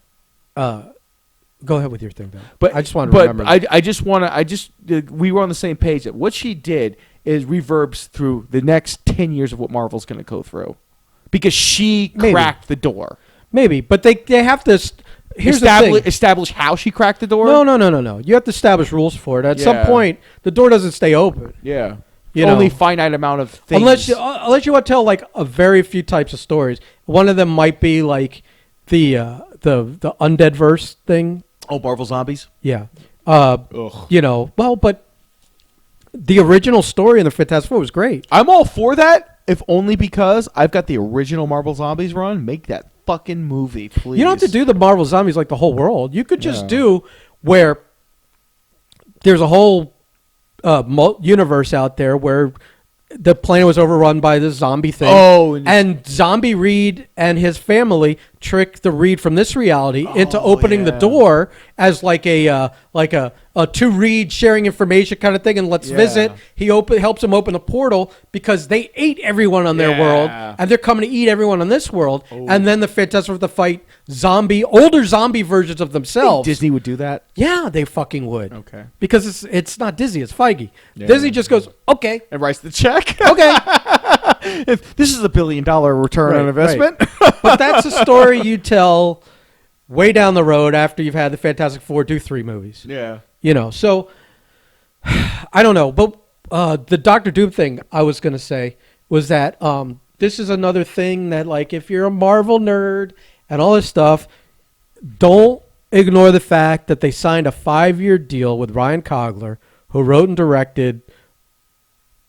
Go ahead with your thing, though. But I just want to remember. We were on the same page that what she did is reverbs through the next 10 years of what Marvel's going to go through, because she cracked the door. Maybe, but they have to. Here's establish how she cracked the door. No. You have to establish rules for it. At some point, the door doesn't stay open. Yeah. Only finite amount of things. Unless you want to tell like a very few types of stories. One of them might be like the undead verse thing. Oh, Marvel Zombies? Yeah. But the original story in the Fantastic Four was great. I'm all for that, if only because I've got the original Marvel Zombies run. Make that fucking movie, please. You don't have to do the Marvel Zombies like the whole world. You could just do where there's a whole universe out there where the planet was overrun by this zombie thing. Oh, and Zombie Reed and his family tricked the Reed from this reality into opening the door as like a two Reed sharing information kind of thing, and let's visit. He helps him open the portal because they ate everyone on their world, and they're coming to eat everyone on this world. And then the Fantastic Four have to fight older zombie versions of themselves. Disney would do that? Yeah, they fucking would. Okay. Because it's not Disney, it's Feige. Disney just goes, okay. And writes the check. Okay. If this is $1 billion return on investment. Right. But that's a story you tell way down the road after you've had the Fantastic Four do 3 movies. Yeah. So I don't know. But the Doctor Doom thing I was going to say was that this is another thing that, like, if you're a Marvel nerd and all this stuff, don't ignore the fact that they signed a 5-year deal with Ryan Coogler, who wrote and directed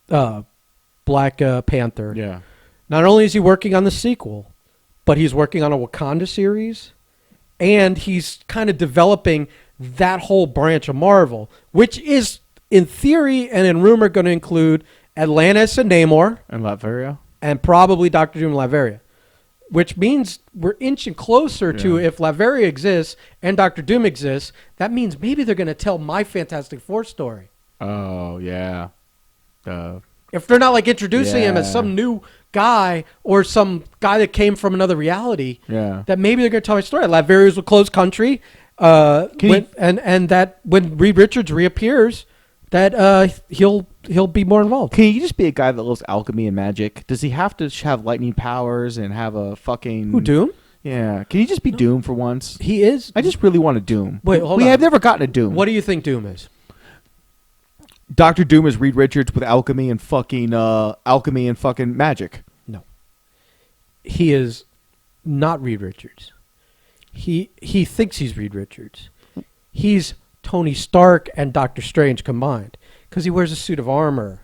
Black Panther. Yeah. Not only is he working on the sequel, but he's working on a Wakanda series, and he's kind of developing that whole branch of Marvel, which is in theory and in rumor, going to include Atlantis and Namor, And Latveria. and probably Doctor Doom and Latveria, which means we're inching closer to if Latveria exists and Doctor Doom exists. That means maybe they're going to tell my Fantastic Four story. Oh yeah. If they're not like introducing him as some new guy or some guy that came from another reality, that maybe they're going to tell my story. Latveria's a closed country, and that when Reed Richards reappears, that he'll be more involved. Can he just be a guy that loves alchemy and magic? Does he have to have lightning powers and have a fucking... Who, Doom? Yeah. Can he just be Doom for once? He is. I just really want a Doom. Wait, hold on. We have never gotten a Doom. What do you think Doom is? Dr. Doom is Reed Richards with alchemy and fucking magic. No. He is not Reed Richards. He thinks he's Reed Richards. He's Tony Stark and Doctor Strange combined, because he wears a suit of armor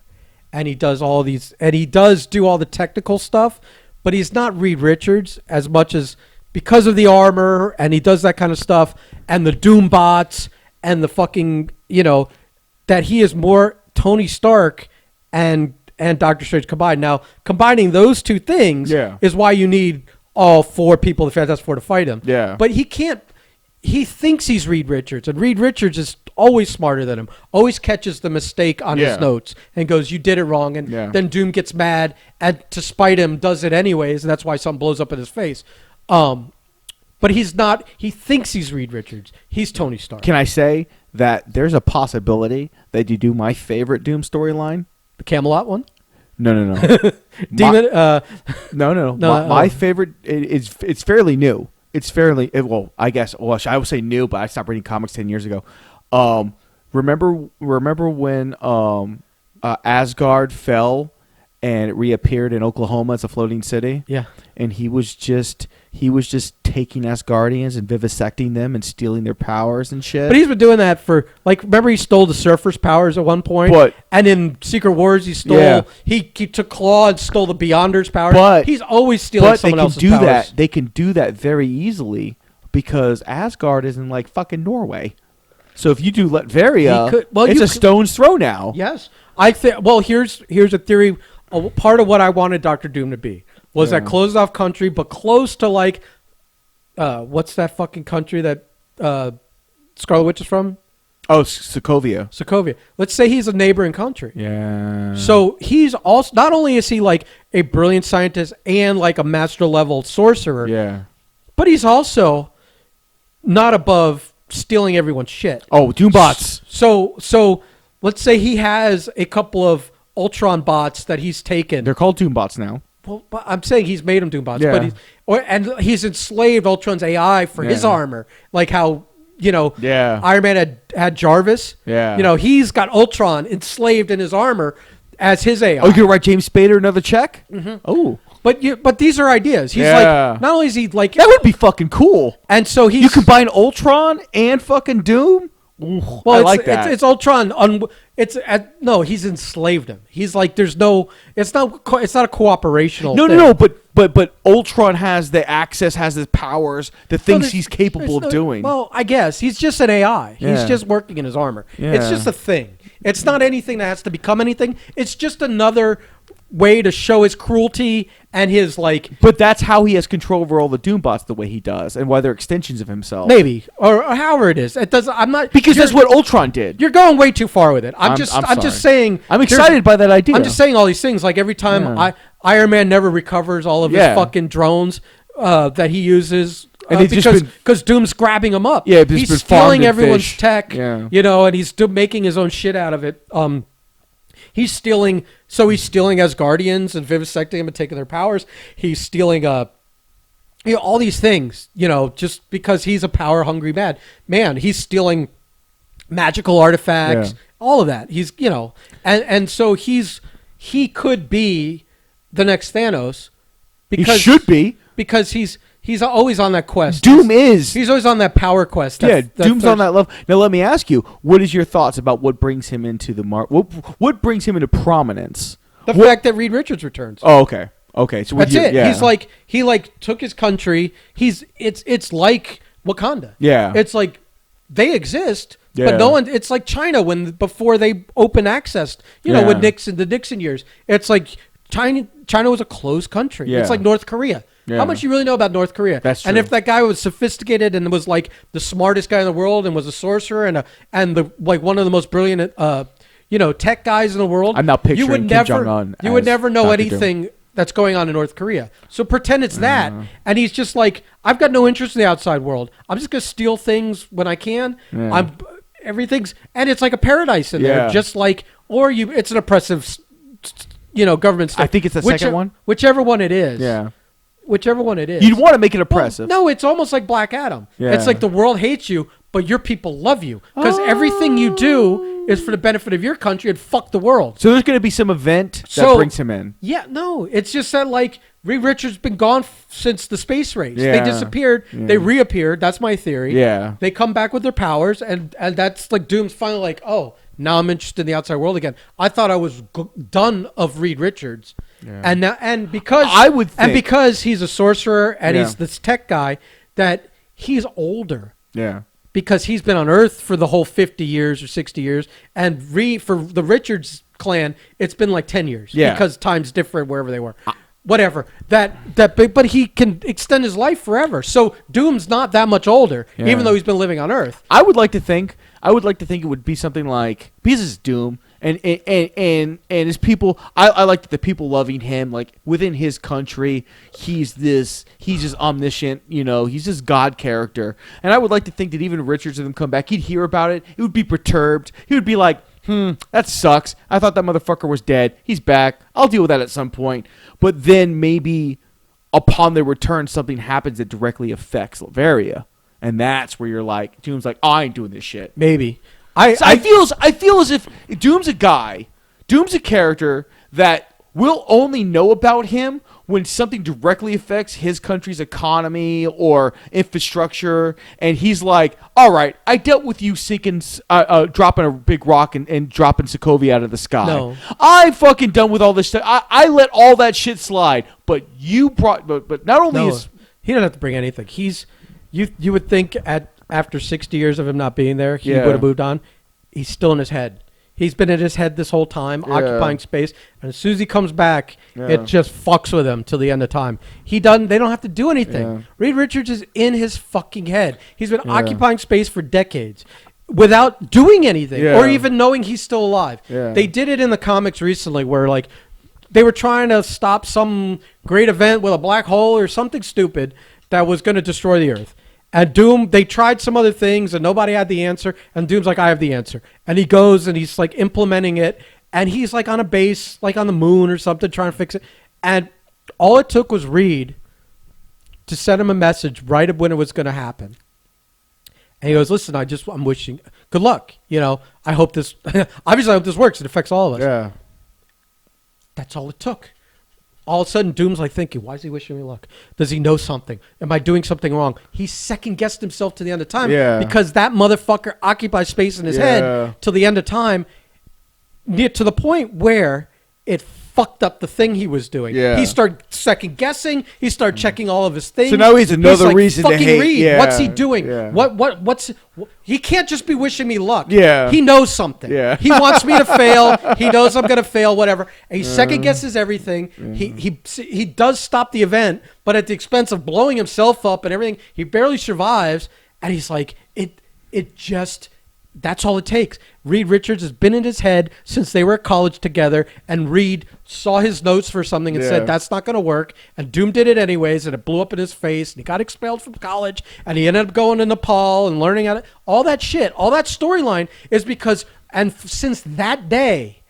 and he does all these, and he does do all the technical stuff, but he's not Reed Richards as much as because of the armor, and he does that kind of stuff, and the Doom bots and the fucking, that he is more Tony Stark and Doctor Strange combined. Now, combining those two things is why you need all four people, the Fantastic Four, to fight him. Yeah. But he can't. He thinks he's Reed Richards, and Reed Richards is always smarter than him, always catches the mistake on his notes and goes, you did it wrong. And then Doom gets mad and to spite him does it anyways, and that's why something blows up in his face. But he's not. He thinks he's Reed Richards. He's Tony Stark. Can I say that there's a possibility that you do my favorite Doom storyline? The Camelot one? No. Demon? No. My favorite, it's fairly new. It's fairly, I guess, I would say new, but I stopped reading comics 10 years ago. Remember when Asgard fell and it reappeared in Oklahoma as a floating city? Yeah. And he was just taking Asgardians and vivisecting them and stealing their powers and shit. But he's been doing that for, remember he stole the Surfer's powers at one point? And in Secret Wars he stole, he took Claw and stole the Beyonder's powers. But he's always stealing someone else's powers. They can do that very easily because Asgard is in fucking Norway. So if you do Latveria, it's a stone's throw now. Yes. I think. Well, here's a theory. Part of what I wanted Doctor Doom to be was that closed off country, but close to what's that fucking country that Scarlet Witch is from? Oh, Sokovia. Let's say he's a neighboring country. Yeah. So he's also, not only is he a brilliant scientist and a master level sorcerer. Yeah. But he's also not above stealing everyone's shit. Oh, Doombots. So let's say he has a couple of Ultron bots that he's taken. They're called Doombots now. Well, but I'm saying he's made them Doombots, yeah. but he's enslaved Ultron's AI for his armor, like how Iron Man had Jarvis. Yeah, he's got Ultron enslaved in his armor as his AI. Oh, you can write James Spader another check. Mm-hmm. Oh, but these are ideas. He's not only is he that would be fucking cool. And so you combine Ultron and fucking Doom. Well, I like that. It's Ultron. No, he's enslaved him. He's there's no. It's not a cooperational. No. But Ultron has the access, has the powers, the things he's capable of doing. Well, I guess he's just an AI. Yeah. He's just working in his armor. Yeah. It's just a thing. It's not anything that has to become anything. It's just another way to show his cruelty and his But that's how he has control over all the Doombots the way he does, and why they're extensions of himself. Maybe or however it is. It does. I'm not because that's what Ultron did. You're going way too far with it. I'm just saying. I'm excited by that idea. I'm just saying all these things. Every time Iron Man never recovers all of his fucking drones that he uses. Because Doom's grabbing him up. Yeah, he's stealing everyone's tech. Yeah. And he's making his own shit out of it. He's stealing Asgardians and vivisecting them and taking their powers. He's stealing all these things, just because he's a power hungry man. He's stealing magical artifacts, all of that. He's and so he could be the next Thanos because he should be because he's always on that quest. He's always on that power quest. Doom's on that level. Now let me ask you, what is your thoughts about what brings him into the what brings him into prominence? The fact that Reed Richards returns. Oh, okay. So that's it. Yeah. He's he took his country. It's like Wakanda. Yeah. It's they exist, But no one. It's like China before they open access. You know, with the Nixon years, it's like China was a closed country. Yeah. It's like North Korea. Yeah. How much you really know about North Korea? That's true. And if that guy was sophisticated and was like the smartest guy in the world and was a sorcerer and the like one of the most brilliant tech guys in the world, I'm not picturing Kim Jong-un. You would never know Dr. anything that's going on in North Korea. So pretend it's that, and he's just like, I've got no interest in the outside world. I'm just gonna steal things when I can. Yeah. And it's like a paradise in there, just like, it's an oppressive, government state. I think it's the second one. Whichever one it is. Yeah. Whichever one it is. You'd want to make it oppressive. Well, no, it's almost like Black Adam. Yeah. It's like the world hates you, but your people love you because everything you do is for the benefit of your country and fuck the world. So there's going to be some event that brings him in. Yeah, no, it's just that like Reed Richards been gone since the space race. Yeah. They disappeared. Yeah. They reappeared. That's my theory. Yeah. They come back with their powers, and that's like Doom's finally like, oh, now I'm interested in the outside world again. I thought I was done of Reed Richards. Yeah. And because he's a sorcerer and he's this tech guy, that he's older. Yeah. Because he's been on Earth for the whole 50 years or 60 years, and for the Richards clan, it's been like 10 years. Yeah. Because time's different wherever they were. Whatever. But he can extend his life forever. So Doom's not that much older, even though he's been living on Earth. I would like to think it would be something like, because it's Doom and his people. I like the people loving him, like within his country. He's just omniscient, he's this God character. And I would like to think that even Richards and them come back, he'd hear about it. He would be perturbed. He would be like, that sucks. I thought that motherfucker was dead. He's back. I'll deal with that at some point. But then maybe upon their return, something happens that directly affects Latveria. And that's where you're like, Doom's like, I ain't doing this shit. Maybe. I feel as if Doom's a character that we'll only know about him when something directly affects his country's economy or infrastructure, and he's like, all right, I dealt with you dropping a big rock and dropping Sokovia out of the sky. No. I'm fucking done with all this stuff. I let all that shit slide, but but not only is... He doesn't have to bring anything. You would think after 60 years of him not being there, he would have moved on. He's still in his head. He's been in his head this whole time, occupying space. And as soon as he comes back, it just fucks with him till the end of time. They don't have to do anything. Yeah. Reed Richards is in his fucking head. He's been occupying space for decades without doing anything or even knowing he's still alive. Yeah. They did it in the comics recently where like they were trying to stop some great event with a black hole or something stupid that was going to destroy the Earth. And Doom, they tried some other things and nobody had the answer. And Doom's like, I have the answer. And he goes and he's like implementing it. And he's like on a base, like on the moon or something, trying to fix it. And all it took was Reed to send him a message right when it was going to happen. And he goes, listen, I'm wishing good luck. I hope this, obviously I hope this works. It affects all of us. Yeah. That's all it took. All of a sudden, Doom's like thinking, why is he wishing me luck? Does he know something? Am I doing something wrong? He second-guessed himself to the end of time because that motherfucker occupies space in his head till the end of time, to the point where it fucked up the thing he was doing. Yeah. He started second-guessing. He started checking all of his things. So now he's another reason to hate. Reed. Yeah. What's he doing? Yeah. What's he can't just be wishing me luck. Yeah. He knows something. Yeah. He wants me to fail. He knows I'm going to fail, whatever. And he second guesses everything. He does stop the event, but at the expense of blowing himself up and everything. He barely survives. And he's like, that's all it takes. Reed Richards has been in his head since they were at college together, and Reed saw his notes for something and said, that's not going to work. And Doom did it anyways, and it blew up in his face, and he got expelled from college, and he ended up going to Nepal and learning how to... All that shit, all that storyline is because... And since that day,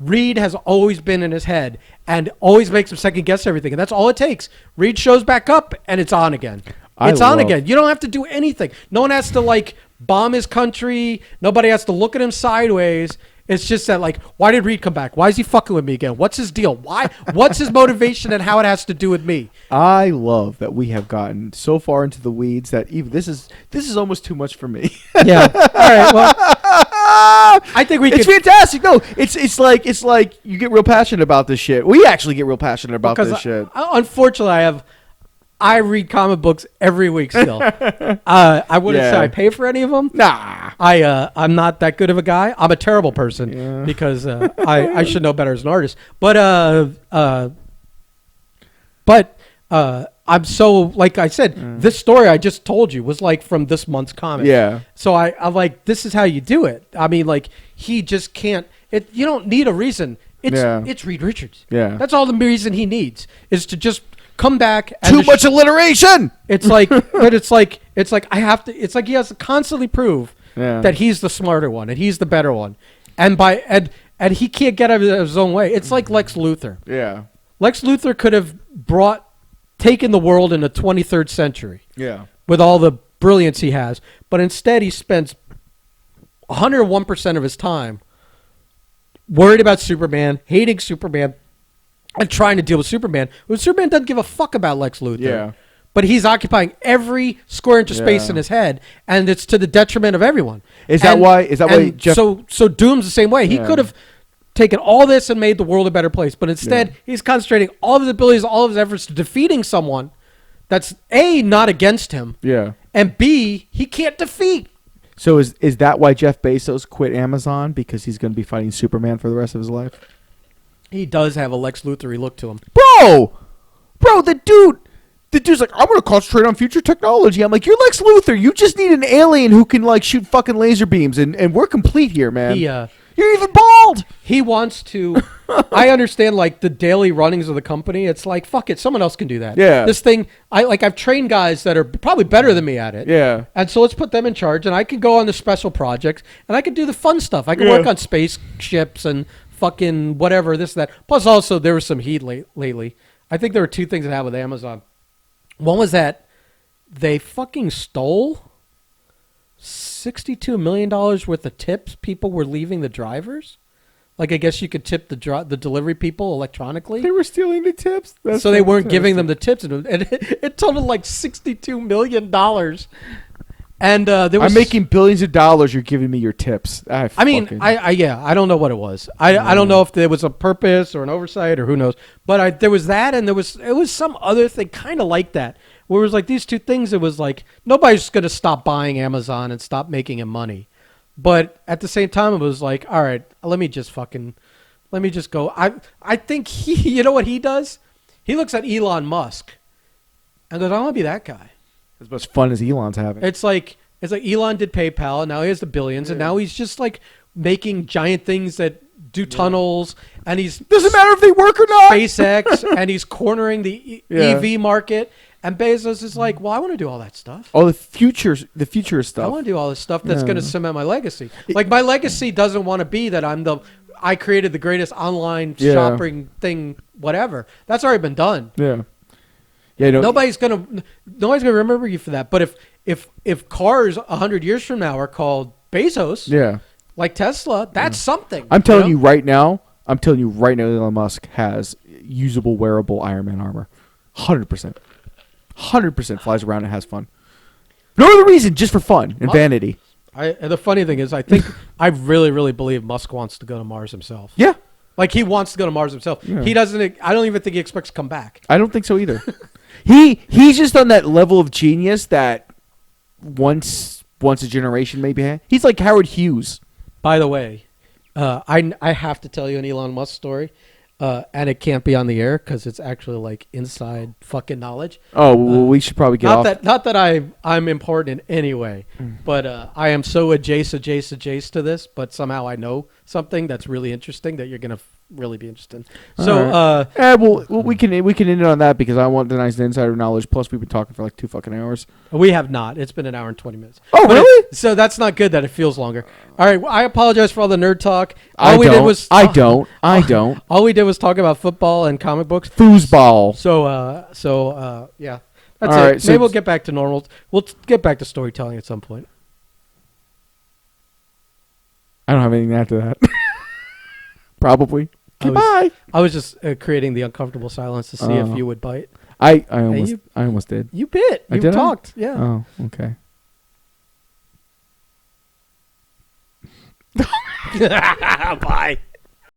Reed has always been in his head and always makes him second guess everything, and that's all it takes. Reed shows back up, and it's on again. It's on again. You don't have to do anything. No one has to, bomb his country. Nobody has to look at him sideways. It's just that, why did Reed come back? Why is he fucking with me again? What's his deal? Why? What's his motivation and how it has to do with me? I love that we have gotten so far into the weeds that even this is almost too much for me. Yeah. All right. Well, I think it's fantastic. No, it's like you get real passionate about this shit. We actually get real passionate about this shit. Unfortunately, I read comic books every week still. I wouldn't say I pay for any of them. Nah. I'm not that good of a guy. I'm a terrible person because I should know better as an artist. But I'm so, like I said, this story I just told you was like from this month's comic. Yeah. So I'm like, this is how you do it. I mean, like, he just can't. You don't need a reason. It's Reed Richards. Yeah. That's all the reason he needs is to just come back. And Too much alliteration. It's like, but it's like I have to. It's like he has to constantly prove that he's the smarter one and he's the better one, and he can't get out of his own way. It's like Lex Luthor. Yeah. Lex Luthor could have taken the world in the 23rd century. Yeah. With all the brilliance he has, but instead he spends 101% of his time worried about Superman, hating Superman, and trying to deal with Superman. When Superman doesn't give a fuck about Lex Luthor. Yeah. But he's occupying every square inch of space in his head, and it's to the detriment of everyone. Is that why Jeff... So Doom's the same way. He could have taken all this and made the world a better place, but instead he's concentrating all of his abilities, all of his efforts to defeating someone that's A, not against him, and B, he can't defeat. So is that why Jeff Bezos quit Amazon? Because he's going to be fighting Superman for the rest of his life? He does have a Lex Luthor-y look to him. Bro, the dude's like, I'm going to concentrate on future technology. I'm like, you're Lex Luthor. You just need an alien who can like shoot fucking laser beams, and we're complete here, man. You're even bald. He wants to. I understand, like, the daily runnings of the company. It's like, fuck it, someone else can do that. Yeah. This thing, I've trained guys that are probably better than me at it. Yeah. And so let's put them in charge, and I can go on the special projects, and I can do the fun stuff. I can work on spaceships and fucking whatever, this, that. Plus, also, there was some heat lately. I think there were two things that happened with Amazon. One was that they fucking stole $62 million worth of tips people were leaving the drivers. Like, I guess you could tip the delivery people electronically. They were stealing the tips? So they weren't giving them the tips. And it totaled like $62 million. And there was... I'm making billions of dollars. You're giving me your tips. I don't know what it was. I don't know if there was a purpose or an oversight or who knows. But there was that, and it was some other thing kind of like that. Where it was like these two things, it was like nobody's going to stop buying Amazon and stop making him money. But at the same time, it was like, all right, let me just go. I think you know what he does? He looks at Elon Musk and goes, I want to be that guy. As much fun as Elon's having. It's like Elon did PayPal, and now he has the billions, and now he's just like making giant things that do tunnels, and he's... Doesn't matter if they work or not! SpaceX, and he's cornering the EV market. And Bezos is like, well, I want to do all that stuff. Oh, the future stuff. I want to do all this stuff that's going to cement my legacy. Like, my legacy doesn't want to be that I created the greatest online shopping thing, whatever. That's already been done. Yeah. Yeah. No, nobody's gonna remember you for that. But if cars 100 years from now are called Bezos, like Tesla, that's something. I'm telling you right now, Elon Musk has usable, wearable Iron Man armor. 100%. 100% flies around and has fun. No other reason, just for fun and vanity. The funny thing is, I think I really, really believe Musk wants to go to Mars himself. Yeah, like he wants to go to Mars himself. Yeah. He doesn't. I don't even think he expects to come back. I don't think so either. He's just on that level of genius that once a generation maybe had. He's like Howard Hughes. By the way, I have to tell you an Elon Musk story. And it can't be on the air because it's actually like inside fucking knowledge. Oh, well, we should probably get off. Not that I'm important in any way, but I am so adjacent to this. But somehow I know something that's really interesting that you're gonna really be interested in. So, we can end it on that because I want the nice insider knowledge. Plus, we've been talking for like 2 fucking hours. We have not. It's been an hour and 20 minutes. Oh, really? So that's not good that it feels longer. All right, I apologize for all the nerd talk. I don't. All we did was talk about football and comic books. Foosball. So yeah. That's all it. Right, Maybe we'll get back to normal. We'll get back to storytelling at some point. I don't have anything after that. Probably. Goodbye. I was just creating the uncomfortable silence to see if you would bite. I almost did. You bit. You talked. Yeah. Oh, okay. Bye.